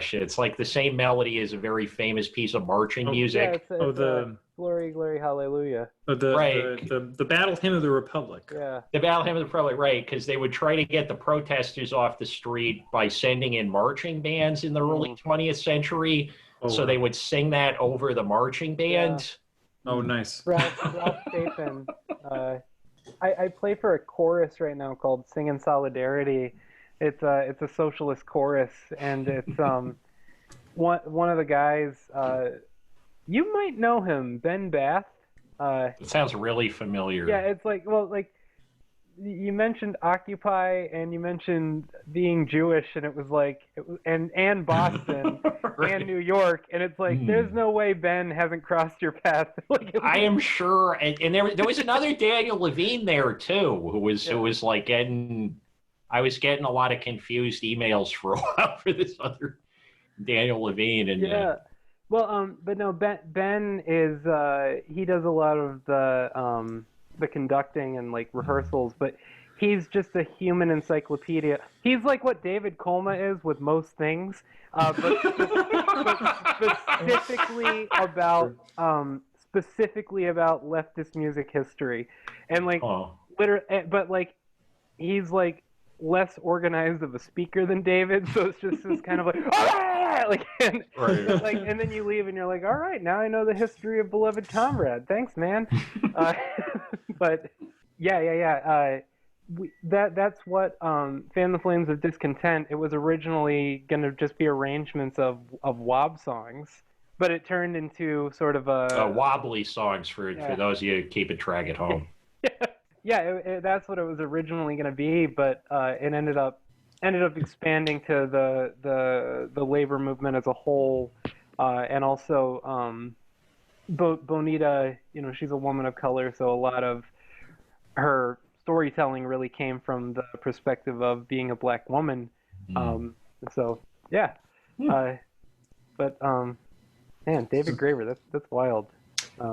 Speaker 2: shit. It's like the same melody as a very famous piece of marching music.
Speaker 4: Yeah, it's Glory, Glory, Hallelujah.
Speaker 3: The Battle Hymn of the Republic.
Speaker 4: Yeah.
Speaker 2: The Battle Hymn of the Republic, right, because they would try to get the protesters off the street by sending in marching bands in the early 20th century. So they would sing that over the marching band.
Speaker 3: Yeah. Oh, nice.
Speaker 4: Ralph Chapin. I play for a chorus right now called Singin' Solidarity. It's a socialist chorus, and it's one of the guys. You might know him, Ben Bath.
Speaker 2: It sounds really familiar.
Speaker 4: Yeah, it's like you mentioned Occupy and you mentioned being Jewish, and it was like and Boston
Speaker 2: right.
Speaker 4: and New York, and it's like there's no way Ben hasn't crossed your path.
Speaker 2: I am sure, and there was another Daniel Levine there too, who was like getting. I was getting a lot of confused emails for a while for this other Daniel Levine, and
Speaker 4: well, but no, Ben is he does a lot of the conducting and like rehearsals, but he's just a human encyclopedia. He's like what David Kulma is with most things, but specifically about leftist music history, and like but like he's like less organized of a speaker than David, so it's just this kind of like, and then you leave and you're like, all right, now I know the history of Beloved Comrade. Thanks, man. But that's what Fan the Flames of Discontent. It was originally going to just be arrangements of wob songs, but it turned into sort of a
Speaker 2: wobbly songs for those of you keeping track at home.
Speaker 4: Yeah, that's what it was originally going to be, but it ended up expanding to the labor movement as a whole, and also Bonita. You know, she's a woman of color, so a lot of her storytelling really came from the perspective of being a black woman. So yeah, but man, David Graeber, that's wild.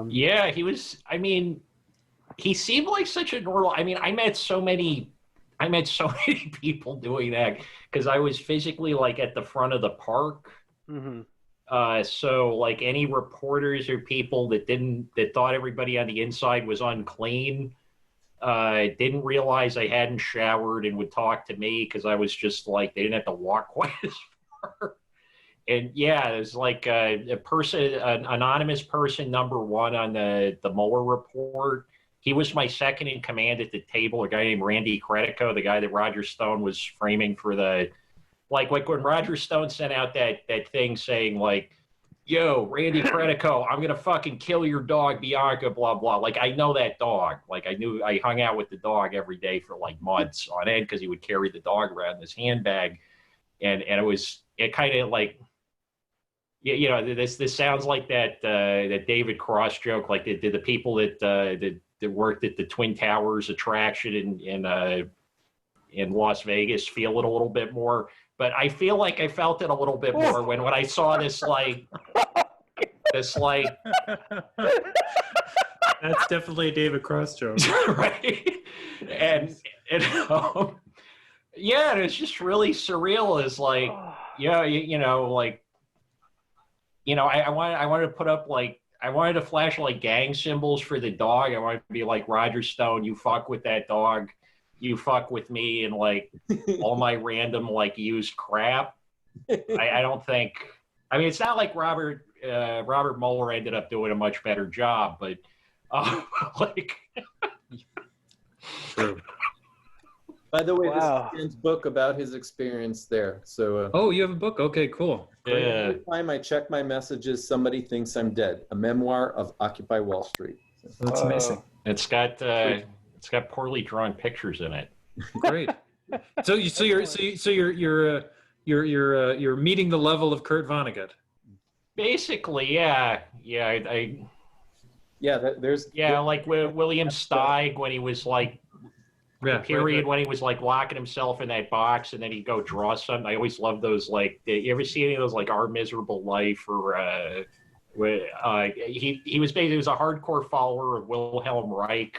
Speaker 2: Yeah, he was. I mean. He seemed like such a normal. I mean, I met so many people doing that because I was physically like at the front of the park. So like any reporters or people that thought everybody on the inside was unclean, didn't realize I hadn't showered and would talk to me because I was just like, they didn't have to walk quite as far. And yeah, it was like a person, an anonymous person, #1 on the Mueller report. He was my second in command at the table, a guy named Randy Credico, the guy that Roger Stone was framing for the, like when Roger Stone sent out that thing saying like, yo, Randy Credico, I'm going to fucking kill your dog, Bianca, blah, blah. Like, I know that dog. Like, I hung out with the dog every day for like months on end because he would carry the dog around in his handbag. And it kind of like, you know, this sounds like that David Cross joke, like did the people that worked at the Twin Towers attraction in Las Vegas feel it a little bit more? But I feel like I felt it a little bit more when I saw this like. That's
Speaker 3: definitely a David Cross joke.
Speaker 2: Right? And yeah, it's just really surreal. It's like, yeah, you know, like, you know, I wanted to put up like, I wanted to flash like gang symbols for the dog. I wanted to be like, Roger Stone, you fuck with that dog, you fuck with me, and like all my random like used crap. I don't think. I mean, it's not like Robert Mueller ended up doing a much better job, but like.
Speaker 3: True.
Speaker 1: By the way,
Speaker 4: Wow.
Speaker 1: this is Dan's book about his experience there. So.
Speaker 3: Oh, you have a book? Okay, cool.
Speaker 2: Yeah.
Speaker 1: Every time I check my messages, somebody thinks I'm dead. A memoir of Occupy Wall Street.
Speaker 3: That's amazing.
Speaker 2: It's got poorly drawn pictures in it.
Speaker 3: Great. So you're meeting the level of Kurt Vonnegut.
Speaker 2: Basically, yeah.
Speaker 1: There's
Speaker 2: Like William Steig when he was like,
Speaker 3: Yeah,
Speaker 2: period when he was like locking himself in that box and then he'd go draw something. I always love those. Like, you ever see any of those like Our Miserable Life or he was basically a hardcore follower of Wilhelm Reich,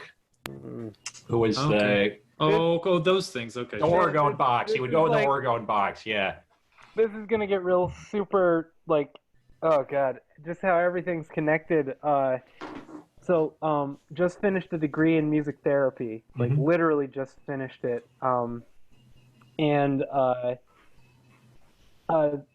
Speaker 2: who was
Speaker 3: those things. Okay.
Speaker 2: The Oregon box. He would go in the
Speaker 4: like,
Speaker 2: Oregon box. Yeah.
Speaker 4: This is gonna get real super like, oh god, just how everything's connected. So just finished a degree in music therapy, like literally just finished it. And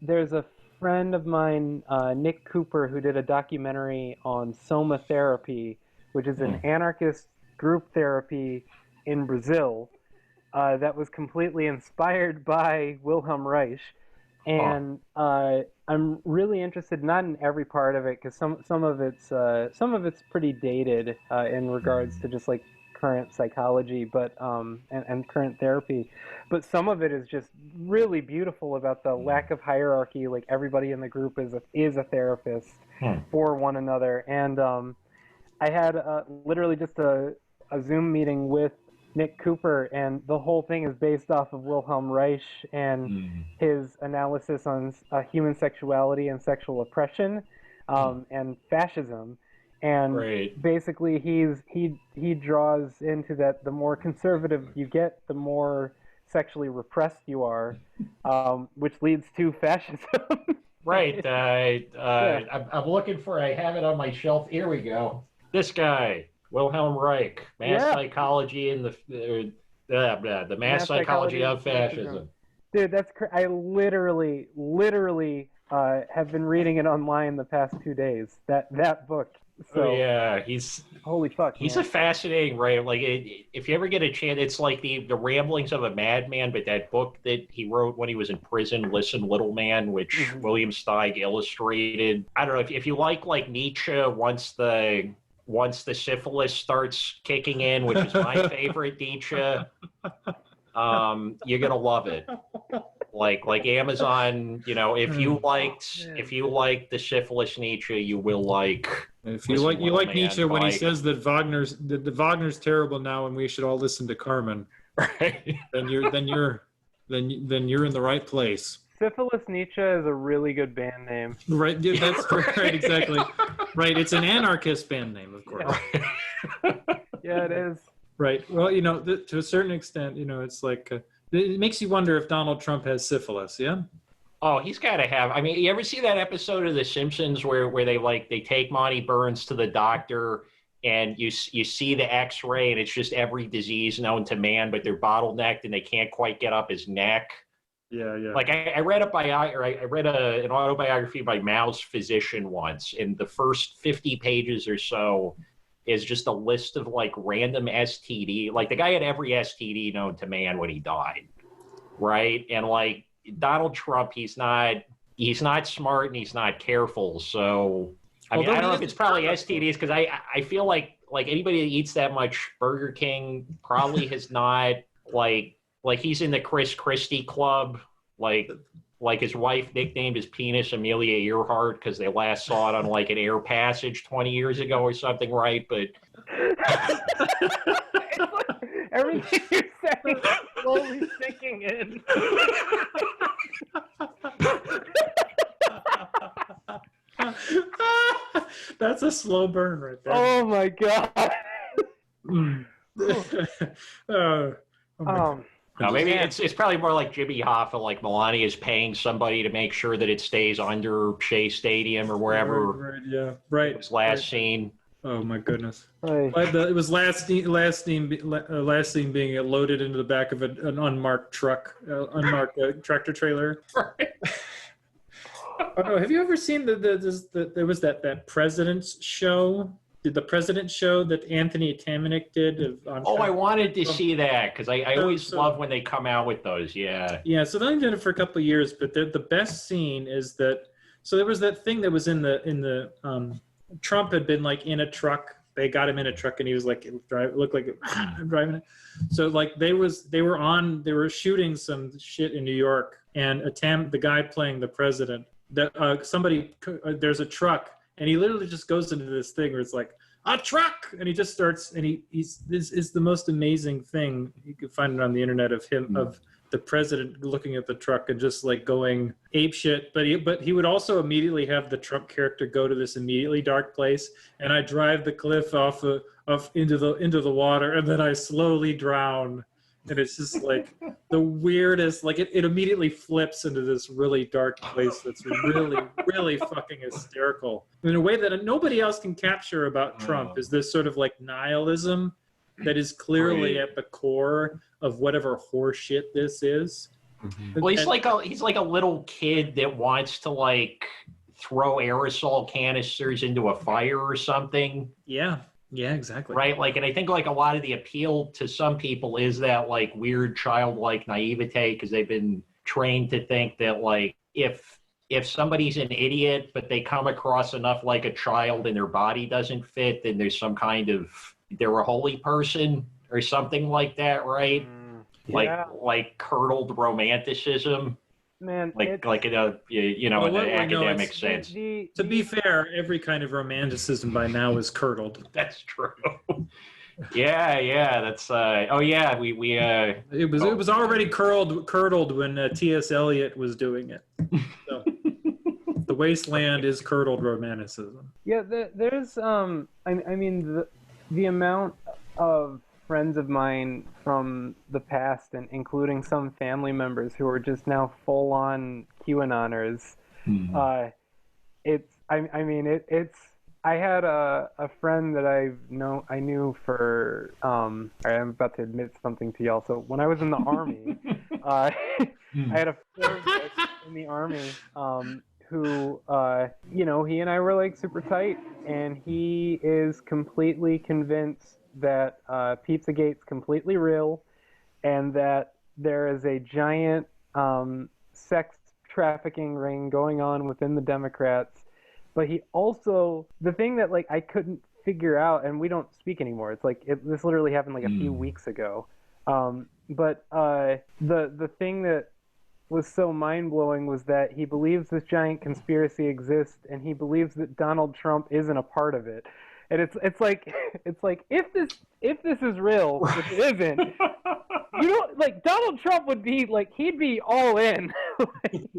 Speaker 4: there's a friend of mine, Nick Cooper, who did a documentary on Soma Therapy, which is an anarchist group therapy in Brazil that was completely inspired by Wilhelm Reich. And I'm really interested, not in every part of it, because some of it's pretty dated in regards to just like current psychology, but and current therapy. But some of it is just really beautiful about the lack of hierarchy. Like everybody in the group is a therapist for one another. And I had literally just a Zoom meeting with Nick Cooper, and the whole thing is based off of Wilhelm Reich and his analysis on human sexuality and sexual oppression and fascism. And basically he draws into that the more conservative you get, the more sexually repressed you are, which leads to fascism.
Speaker 2: Right. I'm looking for, I have it on my shelf. Here we go. This guy. Wilhelm Reich, mass psychology and the mass psychology of fascism.
Speaker 4: Dude, that's I literally have been reading it online the past 2 days. That book. So
Speaker 2: he's
Speaker 4: holy fuck.
Speaker 2: He's a fascinating writer. Like if you ever get a chance, it's like the ramblings of a madman. But that book that he wrote when he was in prison, Listen, Little Man, which William Steig illustrated. I don't know if you like Nietzsche once the syphilis starts kicking in, which is my favorite Nietzsche, you're gonna love it. Like Amazon, you know, if you liked the syphilis Nietzsche, you will like.
Speaker 3: If you like Nietzsche when he says that Wagner's terrible now and we should all listen to Carmen,
Speaker 2: right?
Speaker 3: then you're in the right place.
Speaker 4: Syphilis Nietzsche is a really good band name.
Speaker 3: Right, that's right, exactly. Right, it's an anarchist band name, of course.
Speaker 4: Yeah, it is.
Speaker 3: Right. Well, you know, to a certain extent, you know, it's like it makes you wonder if Donald Trump has syphilis. Yeah.
Speaker 2: Oh, he's got to have. I mean, you ever see that episode of The Simpsons where they take Monty Burns to the doctor, and you see the X-ray, and it's just every disease known to man, but they're bottlenecked and they can't quite get up his neck.
Speaker 3: Yeah, yeah.
Speaker 2: Like I read an autobiography by Mao's physician once, and the first 50 pages or so is just a list of like random STD. Like the guy had every STD known to man when he died, right? And like Donald Trump, he's not smart and he's not careful. So I mean, I don't know if it's probably STDs, because I feel like anybody that eats that much Burger King probably has not like he's in the Chris Christie club, like his wife nicknamed his penis Amelia Earhart because they last saw it on like an air passage 20 years ago or something, right? But
Speaker 4: It's like everything you're saying is slowly sinking in.
Speaker 3: That's a slow burn right there.
Speaker 4: Oh my god.
Speaker 2: No, maybe it's probably more like Jimmy Hoffa, like Melania is paying somebody to make sure that it stays under Shea Stadium or wherever.
Speaker 3: Right, yeah, right.
Speaker 2: His last scene.
Speaker 3: Oh my goodness!
Speaker 4: Right.
Speaker 3: It was last scene being loaded into the back of an unmarked truck, unmarked tractor trailer.
Speaker 2: Right.
Speaker 3: Oh, have you ever seen there was that President's Show? Did the President's Show that Anthony Tamanik did?
Speaker 2: I wanted to see that because I always love when they come out with those. Yeah.
Speaker 3: Yeah. So they've done it for a couple of years, but the best scene is that. So there was that thing that was in the Trump had been like in a truck. They got him in a truck and he was like, it looked like I'm driving it. So like they were shooting some shit in New York, and the guy playing the president, that there's a truck, and he literally just goes into this thing where it's like a truck, and he just starts, and this is the most amazing thing. You can find it on the internet of him, of the president looking at the truck and just like going ape shit. But he would also immediately have the Trump character go to this immediately dark place, and I drive the cliff off into the water, and then I slowly drown. And it's just like the weirdest, like it immediately flips into this really dark place that's really, really fucking hysterical. In a way that nobody else can capture about Trump is this sort of like nihilism that is clearly at the core of whatever horseshit this is.
Speaker 2: Mm-hmm. Well, he's like a little kid that wants to like throw aerosol canisters into a fire or something.
Speaker 3: Yeah. Yeah, exactly.
Speaker 2: Right. Like, and I think like a lot of the appeal to some people is that like weird childlike naivete, because they've been trained to think that like if somebody's an idiot, but they come across enough like a child and their body doesn't fit, then there's some kind of, they're a holy person or something like that. Right.
Speaker 4: Yeah.
Speaker 2: Like curdled romanticism.
Speaker 4: Man,
Speaker 2: in a in an academic sense.
Speaker 3: To be fair, every kind of romanticism by now is curdled.
Speaker 2: That's true. Yeah. That's we
Speaker 3: it was already curdled when T.S. Eliot was doing it. So, the wasteland is curdled romanticism.
Speaker 4: Yeah, there's I mean the amount of friends of mine from the past, and including some family members who are just now full-on QAnoners. Mm-hmm. I had a friend that I knew for I'm about to admit something to y'all. So when I was in the army, I had a friend in the army who he and I were like super tight, and he is completely convinced that Pizzagate's completely real, and that there is a giant sex trafficking ring going on within the Democrats. But he also, the thing that like I couldn't figure out, and we don't speak anymore. It's like this literally happened like a few weeks ago. But the thing that was so mind-blowing was that he believes this giant conspiracy exists, and he believes that Donald Trump isn't a part of it. And it's like if this is real, which it isn't, like Donald Trump would be like, he'd be all in.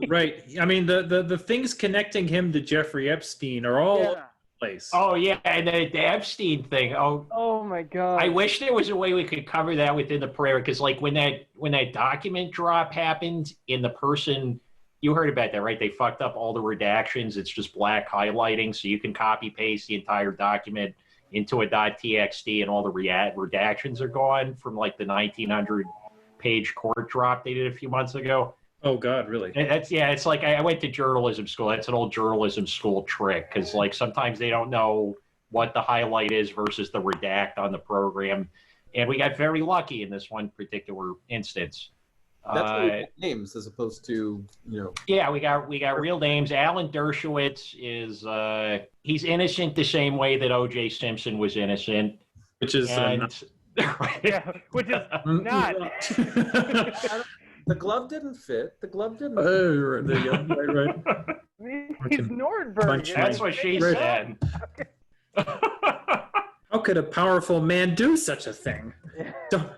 Speaker 3: Right. I mean, the things connecting him to Jeffrey Epstein are all over the place.
Speaker 2: Oh yeah, and the Epstein thing. Oh
Speaker 4: my God.
Speaker 2: I wish there was a way we could cover that within the prayer, because like when that document drop happened, and the person You heard about that, right? They fucked up all the redactions. It's just black highlighting, so you can copy paste the entire document into a .txt, and all the redactions are gone from like the 1900 page court drop they did a few months ago.
Speaker 3: Oh God, really?
Speaker 2: It's like I went to journalism school. That's an old journalism school trick, because like sometimes they don't know what the highlight is versus the redact on the program, and we got very lucky in this one particular instance.
Speaker 1: That's names as opposed to,
Speaker 2: Yeah, we got real names. Alan Dershowitz is he's innocent the same way that O.J. Simpson was innocent,
Speaker 3: which is
Speaker 4: yeah, which is not.
Speaker 1: The glove didn't fit. The glove didn't.
Speaker 3: Right.
Speaker 4: He's Nordberg.
Speaker 2: That's what she said.
Speaker 3: How could a powerful man do such a thing?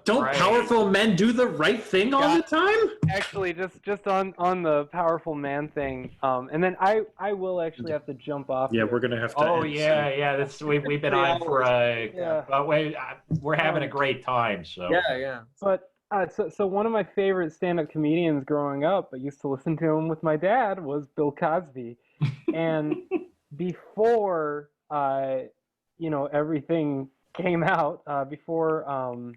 Speaker 3: Don't powerful men do the right thing all the time?
Speaker 4: Actually, just on the powerful man thing, and then I will actually have to jump off.
Speaker 3: Yeah, we're gonna have to.
Speaker 2: Oh yeah. That's we've been on for but we're having a great time. So
Speaker 1: yeah.
Speaker 4: But so one of my favorite stand-up comedians growing up, I used to listen to him with my dad, was Bill Cosby, and before everything came out, before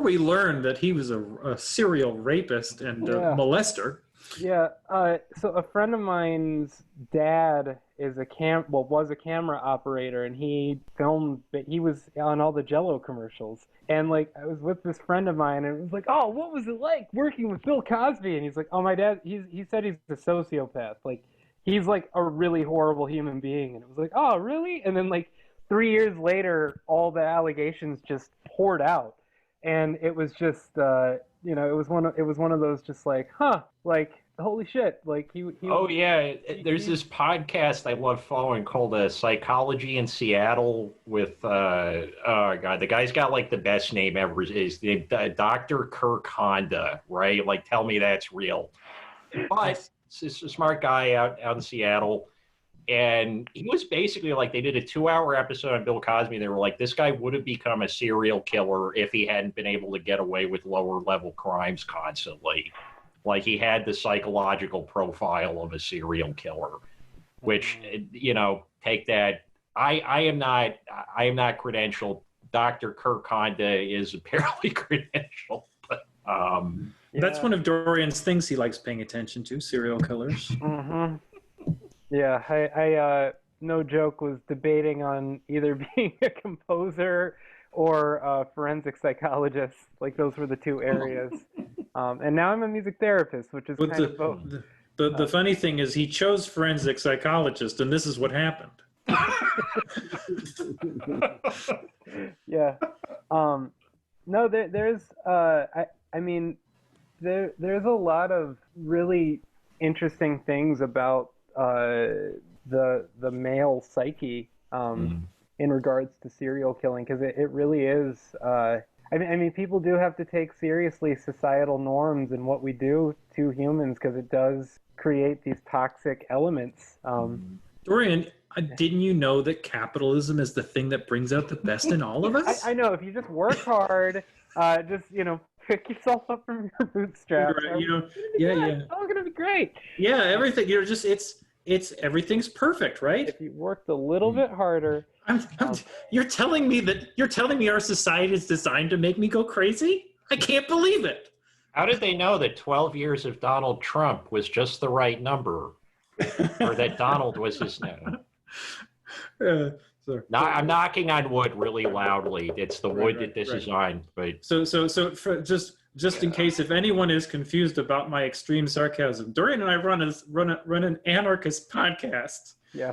Speaker 3: we learned that he was a serial rapist and molester.
Speaker 4: Yeah. So a friend of mine's dad is was a camera operator, and he was on all the Jell-O commercials. And like, I was with this friend of mine, and it was like, oh, what was it like working with Bill Cosby? And he's like, oh, my dad, he said he's a sociopath. Like, he's like a really horrible human being. And it was like, oh, really? And then like 3 years later, all the allegations just poured out. And it was just, it was one of those just like, like, holy shit, like he
Speaker 2: oh yeah, there's this podcast I love following called Psychology in Seattle with oh god, the guy's got like the best name ever. Is Dr. Kirk Honda, right? Like, tell me that's real. But it's a smart guy out in Seattle, and he was basically like, they did a 2-hour episode on Bill Cosby. They were like, this guy would have become a serial killer if he hadn't been able to get away with lower level crimes constantly. Like, he had the psychological profile of a serial killer, which, take that. I am not credentialed. Dr. Kirk Honda is apparently credentialed. But,
Speaker 3: that's one of Dorian's things he likes paying attention to, serial killers.
Speaker 4: Mm-hmm. Yeah, I no joke, was debating on either being a composer or a forensic psychologist. Like, those were the two areas. And now I'm a music therapist, which is kind of both.
Speaker 3: The funny thing is, he chose forensic psychologist, and this is what happened.
Speaker 4: Yeah. No, there's there's a lot of really interesting things about the male psyche in regards to serial killing, because it really is. I mean, people do have to take seriously societal norms and what we do to humans, because it does create these toxic elements.
Speaker 3: Dorian, didn't you know that capitalism is the thing that brings out the best in all of us?
Speaker 4: I know. If you just work hard, just pick yourself up from your bootstraps.
Speaker 3: Right,
Speaker 4: it's all gonna be great.
Speaker 3: Yeah, everything. It's everything's perfect, right?
Speaker 4: If you worked a little bit harder.
Speaker 3: You're telling me our society is designed to make me go crazy? I can't believe it.
Speaker 2: How did they know that 12 years of Donald Trump was just the right number, or that Donald was his name? I'm knocking on wood really loudly. It's the wood that this is on. But
Speaker 3: so for just in case if anyone is confused about my extreme sarcasm, Dorian and I run an anarchist podcast.
Speaker 4: Yeah.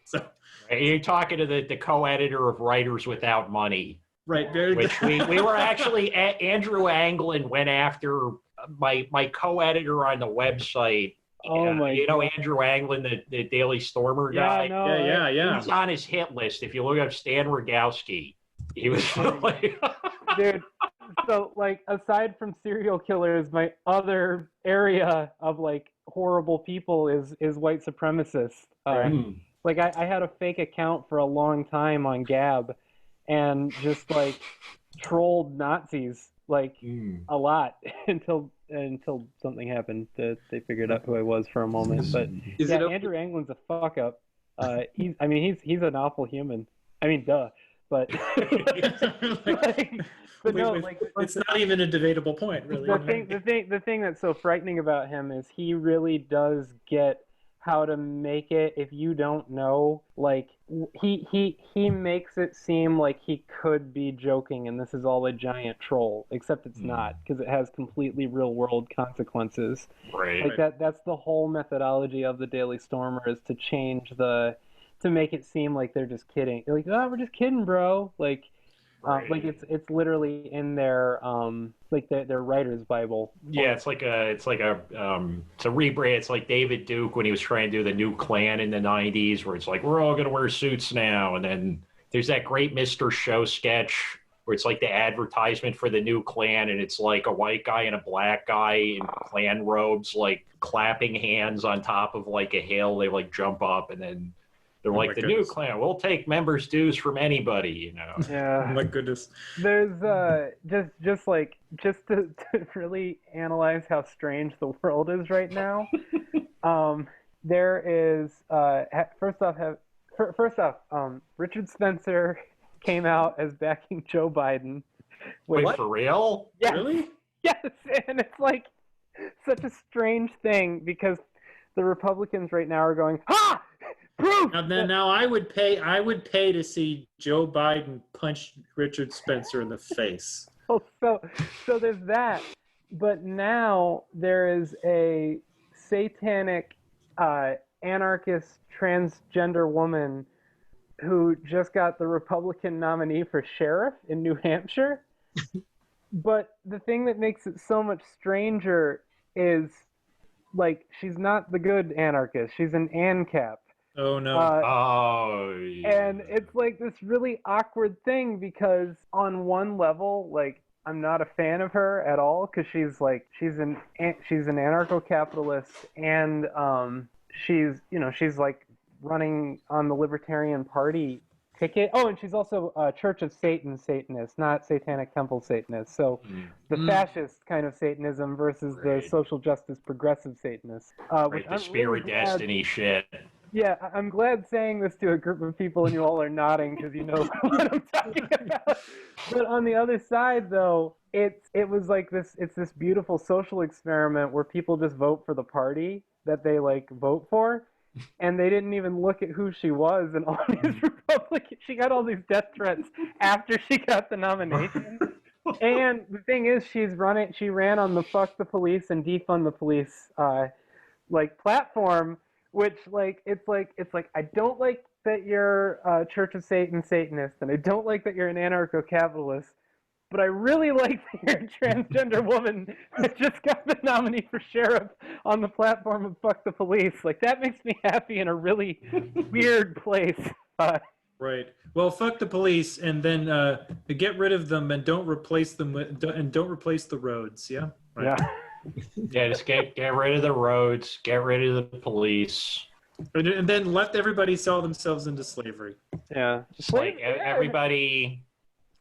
Speaker 3: So
Speaker 2: you're talking to the co-editor of Writers Without Money,
Speaker 3: right?
Speaker 2: Which we were actually Andrew Anglin went after my co-editor on the website.
Speaker 4: Oh my!
Speaker 2: Andrew Anglin, the Daily Stormer guy.
Speaker 3: Yeah.
Speaker 2: He's on his hit list. If you look up Stan Rogowski, he was
Speaker 4: dude. So, like, aside from serial killers, my other area of like horrible people is white supremacists. Like, I had a fake account for a long time on Gab, and just like trolled Nazis like a lot until something happened that they figured out who I was for a moment. But yeah, Andrew Anglin's a fuck up. He's an awful human. I mean, duh. But
Speaker 3: it's not even a debatable point, really.
Speaker 4: The thing that's so frightening about him is he really does get how to make it if you don't know. Like he makes it seem like he could be joking and this is all a giant troll, except it's not, because it has completely real world consequences.
Speaker 2: Right.
Speaker 4: Like that's the whole methodology of the Daily Stormer, is to change to make it seem like they're just kidding. They're like, oh, we're just kidding, bro. Like it's literally in their their writer's Bible.
Speaker 2: Yeah, it's a rebrand. It's like David Duke when he was trying to do the new Klan in the '90s, where it's like we're all gonna wear suits now, and then there's that great Mr. Show sketch where it's like the advertisement for the new Klan, and it's like a white guy and a black guy in Klan robes, like clapping hands on top of like a hill. They like jump up, and then they're like, the new Klan, we'll take members' dues from anybody, you know.
Speaker 4: Yeah.
Speaker 3: Oh my goodness.
Speaker 4: There's just to really analyze how strange the world is right now. There is first off, Richard Spencer came out as backing Joe Biden.
Speaker 2: Wait, for real?
Speaker 4: Yes.
Speaker 3: Really?
Speaker 4: Yes, and it's like such a strange thing because the Republicans right now are going, ha! Proof!
Speaker 3: Now I would pay to see Joe Biden punch Richard Spencer in the face.
Speaker 4: So there's that, but now there is a satanic anarchist transgender woman who just got the Republican nominee for sheriff in New Hampshire. But the thing that makes it so much stranger is, like, she's not the good anarchist. She's an ANCAP.
Speaker 3: Oh, no.
Speaker 4: And it's like this really awkward thing because on one level, like, I'm not a fan of her at all because she's an anarcho-capitalist and she's like running on the Libertarian Party ticket. Oh, and she's also a Church of Satan Satanist, not Satanic Temple Satanist. So the fascist kind of Satanism versus the social justice progressive Satanist.
Speaker 2: The Spirit Destiny shit.
Speaker 4: Yeah, I'm glad saying this to a group of people and you all are nodding because you know what I'm talking about. But on the other side, though, it was like it's this beautiful social experiment where people just vote for the party that they like vote for, and they didn't even look at who she was and all these Republicans. She got all these death threats after she got the nomination. And the thing is, she ran on the fuck the police and defund the police platform. Which it's like I don't like that you're a Church of Satan Satanist, and I don't like that you're an anarcho-capitalist, but I really like that you're a transgender woman that just got the nominee for sheriff on the platform of fuck the police. Like, that makes me happy in a really weird place.
Speaker 3: Right. Well, fuck the police, and then get rid of them, and don't replace them don't replace the roads. Yeah. Right.
Speaker 4: Yeah.
Speaker 2: Yeah, just get rid of the roads, get rid of the police,
Speaker 3: and then let everybody sell themselves into slavery.
Speaker 4: Yeah,
Speaker 2: just like everybody.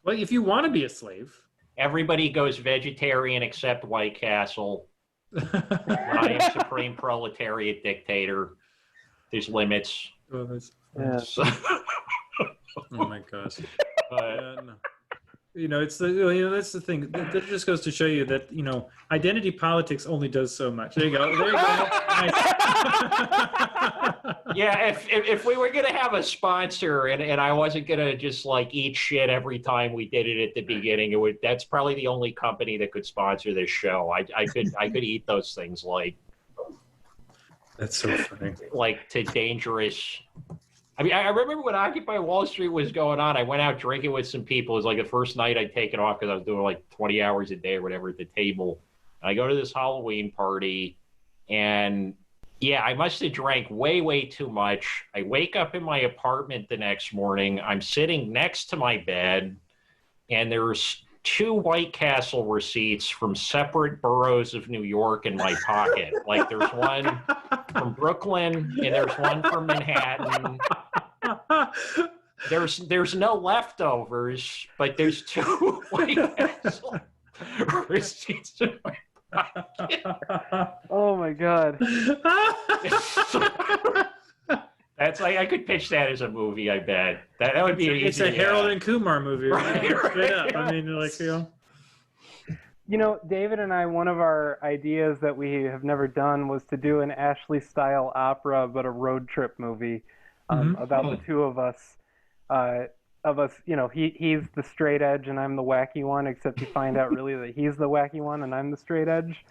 Speaker 3: Well, if you want to be a slave,
Speaker 2: everybody goes vegetarian except White Castle. I am supreme proletariat dictator. There's limits.
Speaker 3: Oh, that's,
Speaker 2: oh
Speaker 3: my gosh. No. That's the thing. That just goes to show you that, identity politics only does so much. There you go. Nice.
Speaker 2: Yeah, if we were going to have a sponsor and I wasn't going to just like eat shit every time we did it at the beginning, that's probably the only company that could sponsor this show. I could eat those things like.
Speaker 3: That's so funny.
Speaker 2: Like to dangerous. I mean, I remember when Occupy Wall Street was going on, I went out drinking with some people. It was like the first night I'd taken off because I was doing like 20 hours a day or whatever at the table. And I go to this Halloween party, and yeah, I must have drank way, way too much. I wake up in my apartment the next morning. I'm sitting next to my bed, and there's 2 White Castle receipts from separate boroughs of New York in my pocket. Like there's one from Brooklyn and there's one from Manhattan. There's no leftovers, but there's 2 White Castle Receipts in my pocket.
Speaker 4: Oh my god.
Speaker 2: That's like I could pitch that as a movie. I bet that would be easy.
Speaker 3: It's a Harold and Kumar movie, right? Straight up.
Speaker 4: Yeah.
Speaker 3: I mean, like
Speaker 4: You know, David and I, one of our ideas that we have never done was to do an Ashley-style opera, but a road trip movie about the two of us. You know, he's the straight edge and I'm the wacky one, except you find out really that he's the wacky one and I'm the straight edge.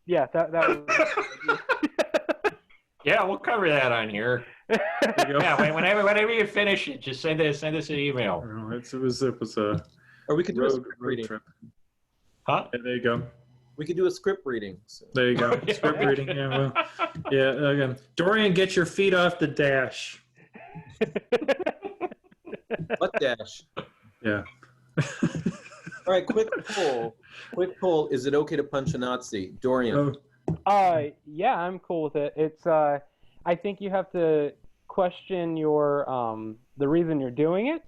Speaker 4: Yeah, that was...
Speaker 2: Yeah, we'll cover that on here. Yeah, whenever you finish it, just send us an email.
Speaker 3: Oh, it was a
Speaker 1: Or we could do a script
Speaker 3: road
Speaker 1: reading.
Speaker 3: trip.
Speaker 2: Huh?
Speaker 3: Yeah, there you go.
Speaker 1: We could do a script reading. So.
Speaker 3: There you go. Script reading. Yeah, well, yeah. Again, Dorian, get your feet off the dash.
Speaker 1: What dash?
Speaker 3: Yeah.
Speaker 1: All right, quick poll. Quick poll. Is it okay to punch a Nazi? Dorian.
Speaker 4: Yeah, I'm cool with it. It's I think you have to question your the reason you're doing it.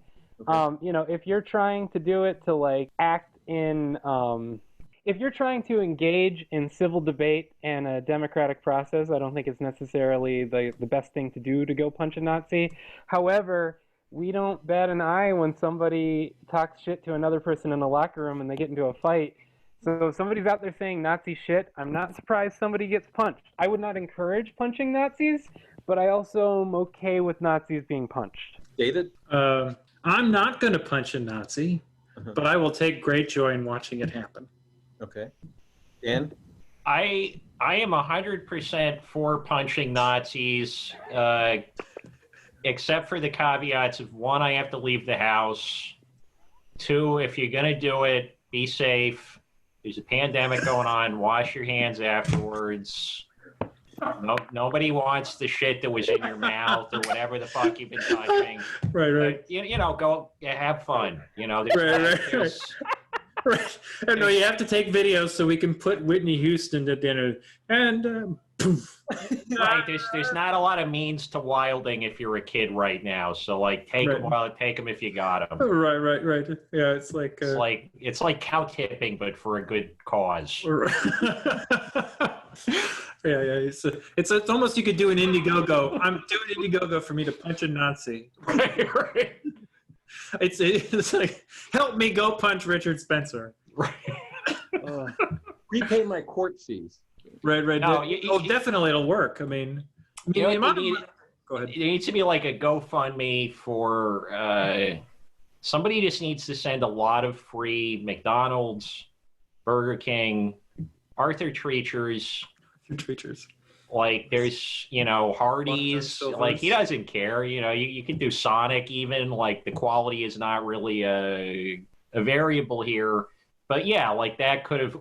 Speaker 1: Okay.
Speaker 4: You know, if you're trying to do it to like act in if you're trying to engage in civil debate and a democratic process, I don't think it's necessarily the best thing to do to go punch a Nazi. However, we don't bat an eye when somebody talks shit to another person in a locker room and they get into a fight. So if somebody's out there saying Nazi shit, I'm not surprised somebody gets punched. I would not encourage punching Nazis, but I also am okay with Nazis being punched.
Speaker 1: David?
Speaker 3: I'm not going to punch a Nazi, but I will take great joy in watching it happen.
Speaker 1: Okay. Dan?
Speaker 2: I am 100% for punching Nazis, except for the caveats of 1, I have to leave the house. 2, if you're going to do it, be safe. There's a pandemic going on. Wash your hands afterwards. Nobody wants the shit that was in your mouth or whatever the fuck you've been touching.
Speaker 3: Right.
Speaker 2: You know, go have fun. You know,
Speaker 3: Right. No, you have to take videos so we can put Whitney Houston to dinner. And poof.
Speaker 2: Right, there's not a lot of means to wilding if you're a kid right now. So like, take them if you got them.
Speaker 3: Right. Yeah, it's like
Speaker 2: it's like cow tipping, but for a good cause.
Speaker 3: Yeah. It's almost you could do an Indiegogo. I'm doing Indiegogo for me to punch a Nazi.
Speaker 2: Right.
Speaker 3: It's like, help me go punch Richard Spencer.
Speaker 2: Right.
Speaker 1: Repay my court fees.
Speaker 3: Right.
Speaker 2: No,
Speaker 3: definitely it'll work. I mean
Speaker 2: go ahead.
Speaker 3: There
Speaker 2: needs to be like a GoFundMe for somebody just needs to send a lot of free McDonald's, Burger King, Arthur Treachers. Like there's, Hardee's, like he doesn't care, you can do Sonic even, like the quality is not really a variable here. But yeah, like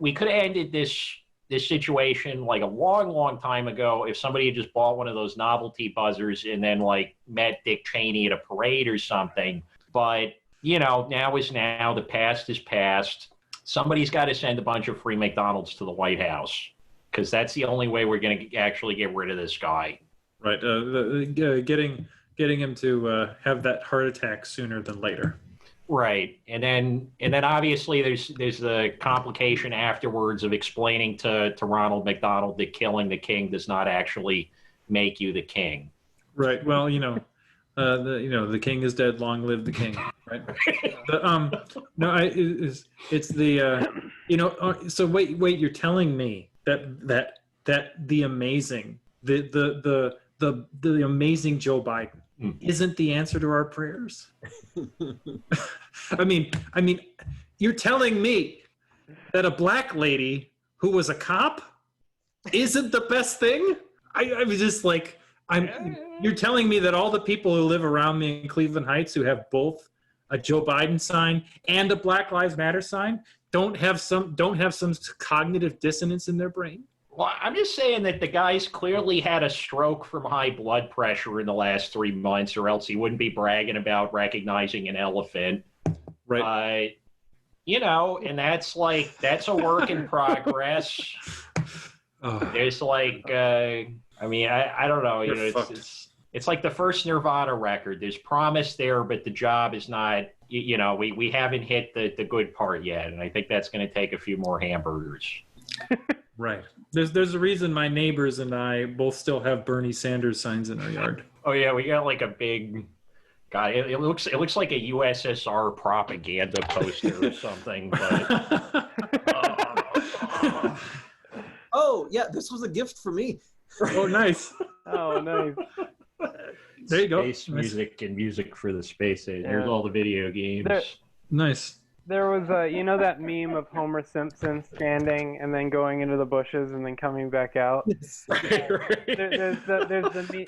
Speaker 2: we could have ended this situation like a long time ago if somebody had just bought one of those novelty buzzers and then like met Dick Cheney at a parade or something. But, now is now, the past is past. Somebody's got to send a bunch of free McDonald's to the White House, because that's the only way we're going to actually get rid of this guy.
Speaker 3: Right. Getting him to have that heart attack sooner than later.
Speaker 2: Right. And then obviously there's the complication afterwards of explaining to Ronald McDonald that killing the king does not actually make you the king.
Speaker 3: Right. Well, the king is dead. Long live the king. Right. It's the so wait. You're telling me that the amazing the amazing Joe Biden isn't the answer to our prayers? I mean, you're telling me that a black lady who was a cop isn't the best thing? I was just like, you're telling me that all the people who live around me in Cleveland Heights who have both a Joe Biden sign and a Black Lives Matter sign don't have some cognitive dissonance in their brain?
Speaker 2: Well, I'm just saying that the guy's clearly had a stroke from high blood pressure in the last 3 months, or else he wouldn't be bragging about recognizing an elephant.
Speaker 3: Right.
Speaker 2: And that's a work in progress. There's like, I don't know. It's like the first Nirvana record. There's promise there, but the job is not you know, we haven't hit the good part yet, and I think that's going to take a few more hamburgers.
Speaker 3: Right. There's a reason my neighbors and I both still have Bernie Sanders signs in our yard.
Speaker 2: Oh yeah, we got like a big. God, it looks like a USSR propaganda poster or something. But
Speaker 1: Oh yeah, this was a gift for me.
Speaker 3: Oh, nice.
Speaker 4: Oh, nice.
Speaker 3: There you go.
Speaker 2: Space music and music for the space age. There's
Speaker 4: Yeah.
Speaker 2: all the video games.
Speaker 3: Nice.
Speaker 4: There was you know that meme of Homer Simpson standing and then going into the bushes and then coming back out?
Speaker 3: Right.
Speaker 4: There's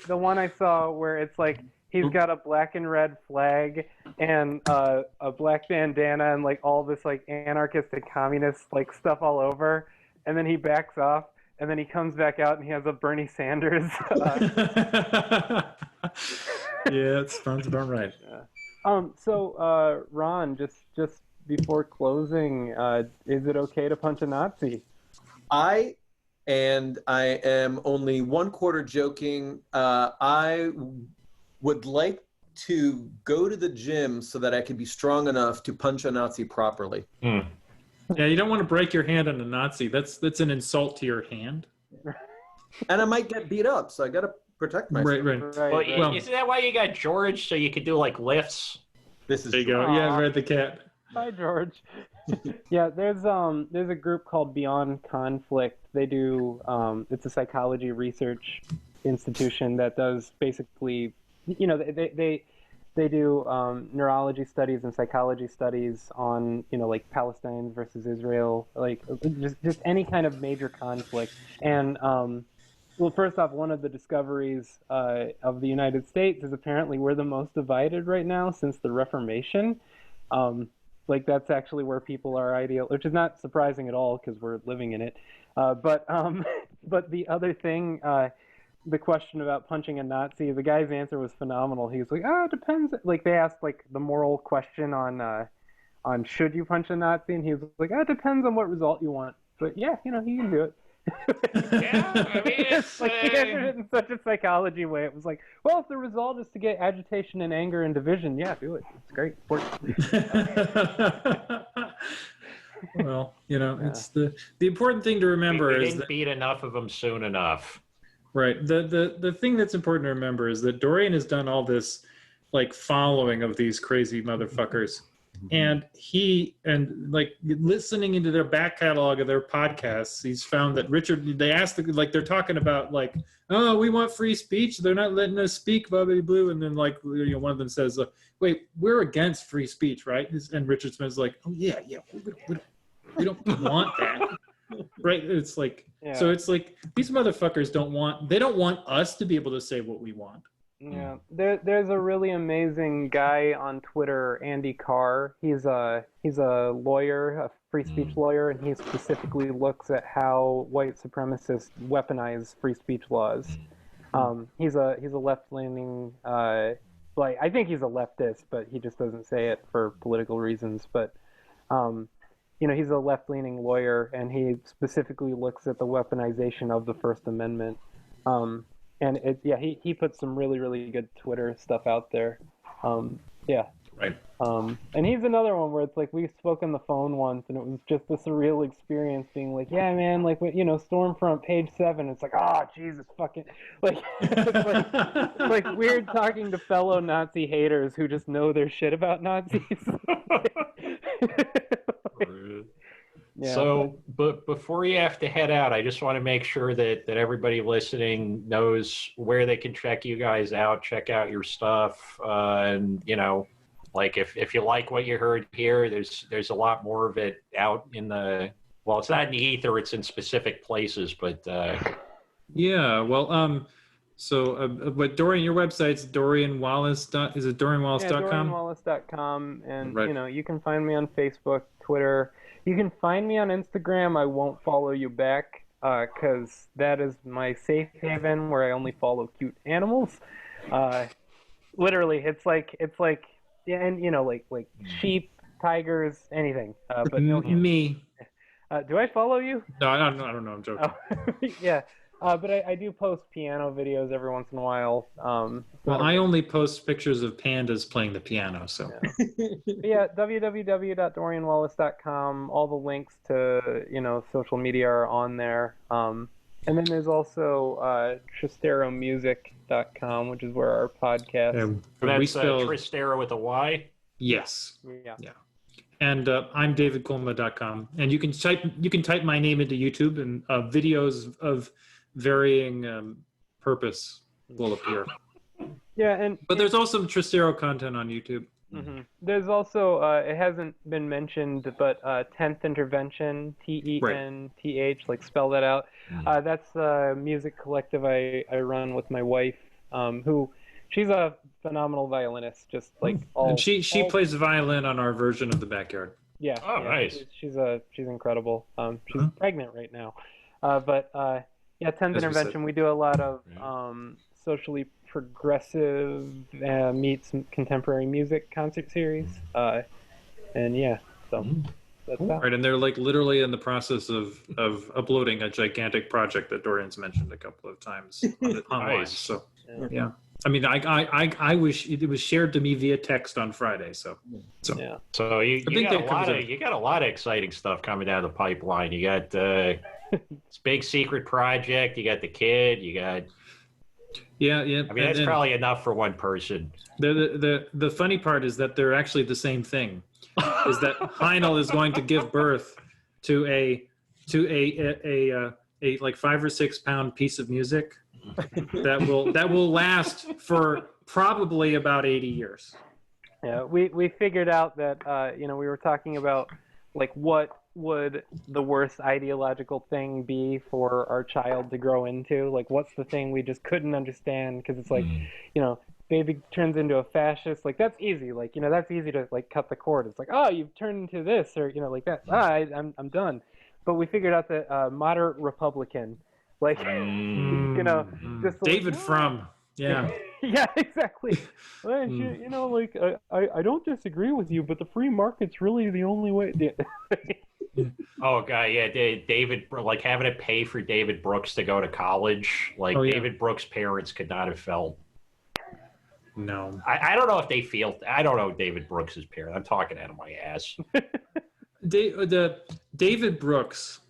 Speaker 4: the one I saw where it's like he's got a black and red flag and a black bandana and like all this like anarchist and communist like stuff all over, and then he backs off and then he comes back out and he has a Bernie Sanders.
Speaker 3: Yeah, it sounds about right.
Speaker 4: So Ron, just before closing, is it okay to punch a Nazi?
Speaker 1: I am only 1/4 joking. I would like to go to the gym so that I can be strong enough to punch a Nazi properly.
Speaker 2: Mm.
Speaker 3: Yeah, you don't want to break your hand on a Nazi. That's an insult to your hand.
Speaker 1: And I might get beat up, so I got to protect myself.
Speaker 3: Right.
Speaker 2: Well, isn't that why you got George, so you could do like lifts?
Speaker 1: This is
Speaker 3: There you
Speaker 1: true.
Speaker 3: go. Yeah, right, the cat.
Speaker 4: Hi, George. Yeah, there's a group called Beyond Conflict. They do it's a psychology research institution that does basically, you know, they do neurology studies and psychology studies on, you know, like Palestine versus Israel, like just any kind of major conflict. And well, first off, one of the discoveries of the United States is apparently we're the most divided right now since the Reformation. Like that's actually where people are ideal, which is not surprising at all because we're living in it. But the other thing, the question about punching a Nazi, the guy's answer was phenomenal. He was like, it depends. Like they asked like the moral question on should you punch a Nazi, and he was like, it depends on what result you want. But yeah, you know, you can do it.
Speaker 2: Yeah, I mean, it's
Speaker 4: like he answered it in such a psychology way. It was like, well, if the result is to get agitation and anger and division, yeah, do it. It's great.
Speaker 3: Well, you know, it's the important thing to remember
Speaker 2: we
Speaker 3: is
Speaker 2: didn't
Speaker 3: that,
Speaker 2: beat enough of them soon enough.
Speaker 3: right. The thing that's important to remember is that Dorian has done all this like following of these crazy motherfuckers. And like listening into their back catalog of their podcasts, he's found that they asked, like, they're talking about like, oh, we want free speech. They're not letting us speak, blah, blah, blah. And then like, you know, one of them says, wait, we're against free speech, right? And Richard Smith's like, oh yeah. We don't want that. Right. It's like,
Speaker 4: Yeah.
Speaker 3: So it's like, these motherfuckers don't want us to be able to say what we want.
Speaker 4: Yeah, there's a really amazing guy on Twitter, Andy Carr. He's a lawyer, a free speech lawyer, and he specifically looks at how white supremacists weaponize free speech laws. He's a left-leaning, like I think he's a leftist, but he just doesn't say it for political reasons. But you know, he's a left-leaning lawyer, and he specifically looks at the weaponization of the First Amendment. And he put some really, really good Twitter stuff out there. Yeah.
Speaker 2: Right.
Speaker 4: And he's another one where it's like we spoke on the phone once, and it was just a surreal experience being like, yeah, man, like, you know, Stormfront page 7. It's like, Jesus, fucking, like, it's like weird talking to fellow Nazi haters who just know their shit about Nazis. Yeah.
Speaker 2: So, but before you have to head out, I just want to make sure that everybody listening knows where they can check you guys out, check out your stuff, and you know, like if you like what you heard here, there's a lot more of it out in the it's not in the ether, it's in specific places, but
Speaker 3: yeah, well, but Dorian, your website's Dorian Wallace. Is it DorianWallace.com?
Speaker 4: Yeah, DorianWallace.com, and
Speaker 3: right.
Speaker 4: You know, you can find me on Facebook, Twitter. You can find me on Instagram. I won't follow you back because that is my safe haven where I only follow cute animals. Literally, it's like yeah, and you know, like sheep, tigers, anything. But no humans.
Speaker 3: Me.
Speaker 4: Do I follow you?
Speaker 3: No, I don't know. I'm joking.
Speaker 4: Oh, yeah. But I do post piano videos every once in a while.
Speaker 3: Well, I only post pictures of pandas playing the piano, so.
Speaker 4: Yeah, www.dorianwallace.com. All the links to social media are on there. And then there's also TrysteroMusic.com, which is where our podcast.
Speaker 2: That's Trystero with a Y.
Speaker 3: Yes.
Speaker 4: Yeah.
Speaker 3: And I'm DavidKulma.com, and you can type my name into YouTube, and videos of varying purpose will appear.
Speaker 4: Yeah,
Speaker 3: but there's also Trystero content on YouTube.
Speaker 4: Mm-hmm. There's also it hasn't been mentioned, but 10th Intervention, TENTH, like spell that out. That's a music collective I run with my wife, who she's a phenomenal violinist, just like all.
Speaker 3: And she plays the violin on our version of The Backyard.
Speaker 4: Yeah.
Speaker 2: Oh,
Speaker 4: yeah,
Speaker 2: nice.
Speaker 4: She's incredible. She's pregnant right now, but 10th Intervention. We do a lot of socially progressive meets contemporary music concert series, and so that's that.
Speaker 3: Right, and they're like literally in the process of uploading a gigantic project that Dorian's mentioned a couple of times online.
Speaker 2: Nice.
Speaker 3: So yeah. I mean, I wish it was shared to me via text on Friday. So
Speaker 4: yeah.
Speaker 2: So you got a lot of exciting stuff coming down the pipeline. You got this big secret project. You got the kid. You got.
Speaker 3: Yeah.
Speaker 2: I mean, that's probably enough for one person.
Speaker 3: The funny part is that they're actually the same thing. Is that Heinel is going to give birth to a like 5 or 6 pound piece of music that will last for probably about 80 years.
Speaker 4: Yeah, we figured out that we were talking about like what would the worst ideological thing be for our child to grow into? Like, what's the thing we just couldn't understand? Because it's like, baby turns into a fascist. Like, that's easy. Like, that's easy to like cut the cord. It's like, oh, you've turned into this, or like that. I'm done. But we figured out that moderate Republican, like, just
Speaker 3: David Frum. Yeah.
Speaker 4: Yeah, exactly. Well, like I don't disagree with you, but the free market's really the only way.
Speaker 2: Oh god, yeah, David, like having to pay for David Brooks to go to college, like David Brooks' parents could not have felt.
Speaker 3: No,
Speaker 2: I don't know if they feel. I don't know David Brooks' parents. I'm talking out of my ass.
Speaker 3: David Brooks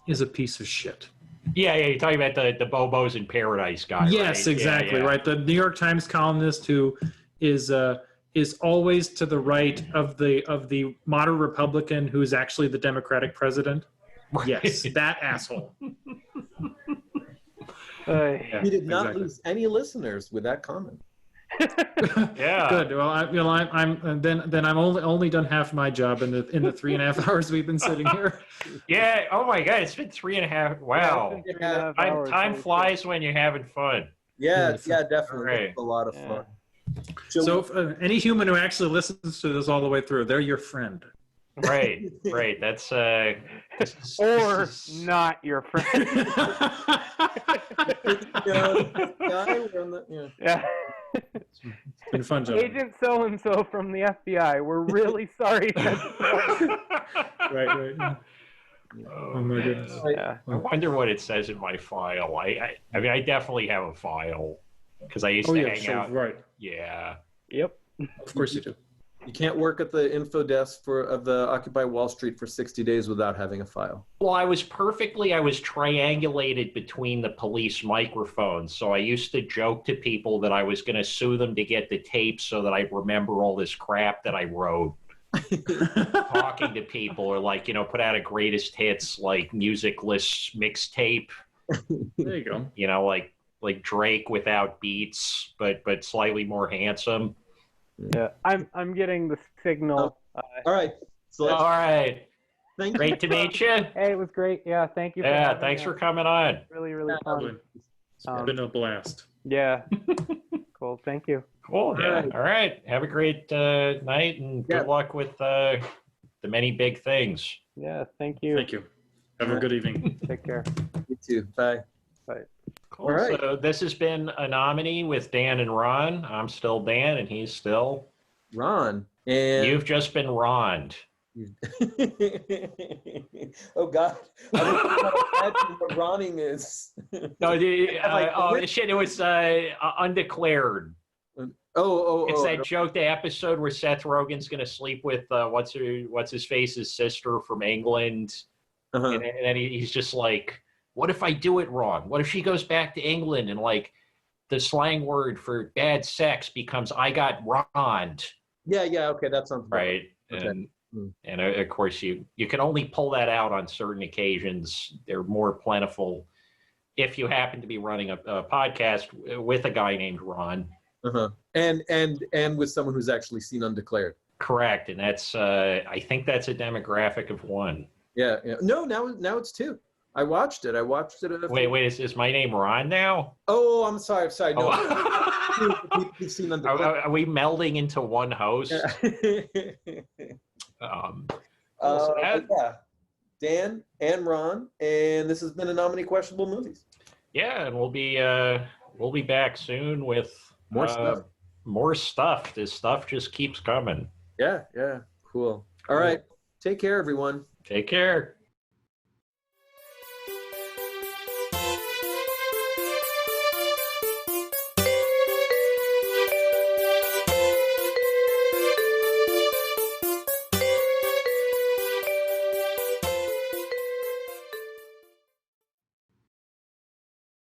Speaker 3: is a piece of shit.
Speaker 2: Yeah, you're talking about the Bobos in Paradise guy.
Speaker 3: Yes,
Speaker 2: right?
Speaker 3: exactly,
Speaker 2: yeah.
Speaker 3: right. The New York Times columnist who is always to the right of the moderate Republican who is actually the Democratic president. Yes, that asshole.
Speaker 1: We did not lose any listeners with that comment.
Speaker 2: Yeah.
Speaker 3: Good. Well, I'm only done half my job in the 3.5 hours we've been sitting here.
Speaker 2: Yeah. Oh my God, it's been 3.5. Wow. Time flies when you're having fun.
Speaker 1: Yeah, definitely.
Speaker 2: Right.
Speaker 1: It's a lot of fun.
Speaker 3: So if, any human who actually listens to this all the way through, they're your friend.
Speaker 2: Right. That's
Speaker 4: or not your friend. Yeah.
Speaker 3: It's been fun, gentlemen.
Speaker 4: Agent so-and-so from the FBI. We're really sorry.
Speaker 3: Right. Oh my goodness.
Speaker 4: Yeah.
Speaker 2: I wonder what it says in my file. I mean, I definitely have a file because I used to hang out.
Speaker 3: Right.
Speaker 2: Yeah.
Speaker 4: Yep.
Speaker 3: Of course you do.
Speaker 1: You can't work at the info desk of the Occupy Wall Street for 60 days without having a file.
Speaker 2: Well, I was triangulated between the police microphones. So I used to joke to people that I was going to sue them to get the tape so that I remember all this crap that I wrote. Talking to people, or like, put out a greatest hits, like musicless mixtape.
Speaker 3: There you go.
Speaker 2: Like Drake without beats, but slightly more handsome.
Speaker 4: Yeah, I'm getting the signal.
Speaker 1: All right. So
Speaker 2: all right.
Speaker 1: Thank
Speaker 2: great to meet you.
Speaker 4: Hey, it was great. Yeah, thank you.
Speaker 2: Yeah, thanks for coming on.
Speaker 4: Really, really fun.
Speaker 3: It's been a blast.
Speaker 4: Yeah. Cool. Thank you.
Speaker 2: Cool. Yeah. All right. Have a great night, and good luck with the many big things.
Speaker 4: Yeah. Thank you.
Speaker 3: Thank you. Have a good evening.
Speaker 4: Take care.
Speaker 1: You too. Bye.
Speaker 4: Bye.
Speaker 2: Cool. All right. So this has been Anominy with Dan and Ron. I'm still Dan, and he's still
Speaker 1: Ron. And
Speaker 2: you've just been Roned.
Speaker 1: Oh God! I don't know what Ronning is.
Speaker 2: No, shit! It was undeclared. It's that joke, the episode where Seth Rogen's going to sleep with what's his face's sister from England, and then he's just like, "What if I do it wrong? What if she goes back to England and like the slang word for bad sex becomes I got wronged?"
Speaker 1: Yeah, okay, that sounds
Speaker 2: right.
Speaker 1: Okay.
Speaker 2: And of course, you can only pull that out on certain occasions. They're more plentiful if you happen to be running a podcast with a guy named Ron.
Speaker 1: And with someone who's actually seen Undeclared.
Speaker 2: Correct, and that's I think that's a demographic of one.
Speaker 1: Yeah. No, now it's two. I watched it.
Speaker 2: Wait, is my name Ron now?
Speaker 1: Oh, I'm sorry. No.
Speaker 2: You've seen Undeclared. Are we melding into one host?
Speaker 1: Yeah. Dan and Ron, and this has been a Nominee Questionable Movies.
Speaker 2: Yeah, and we'll be back soon with
Speaker 1: more stuff.
Speaker 2: More stuff. This stuff just keeps coming.
Speaker 1: Yeah, cool. All right. Take care, everyone.
Speaker 2: Take care.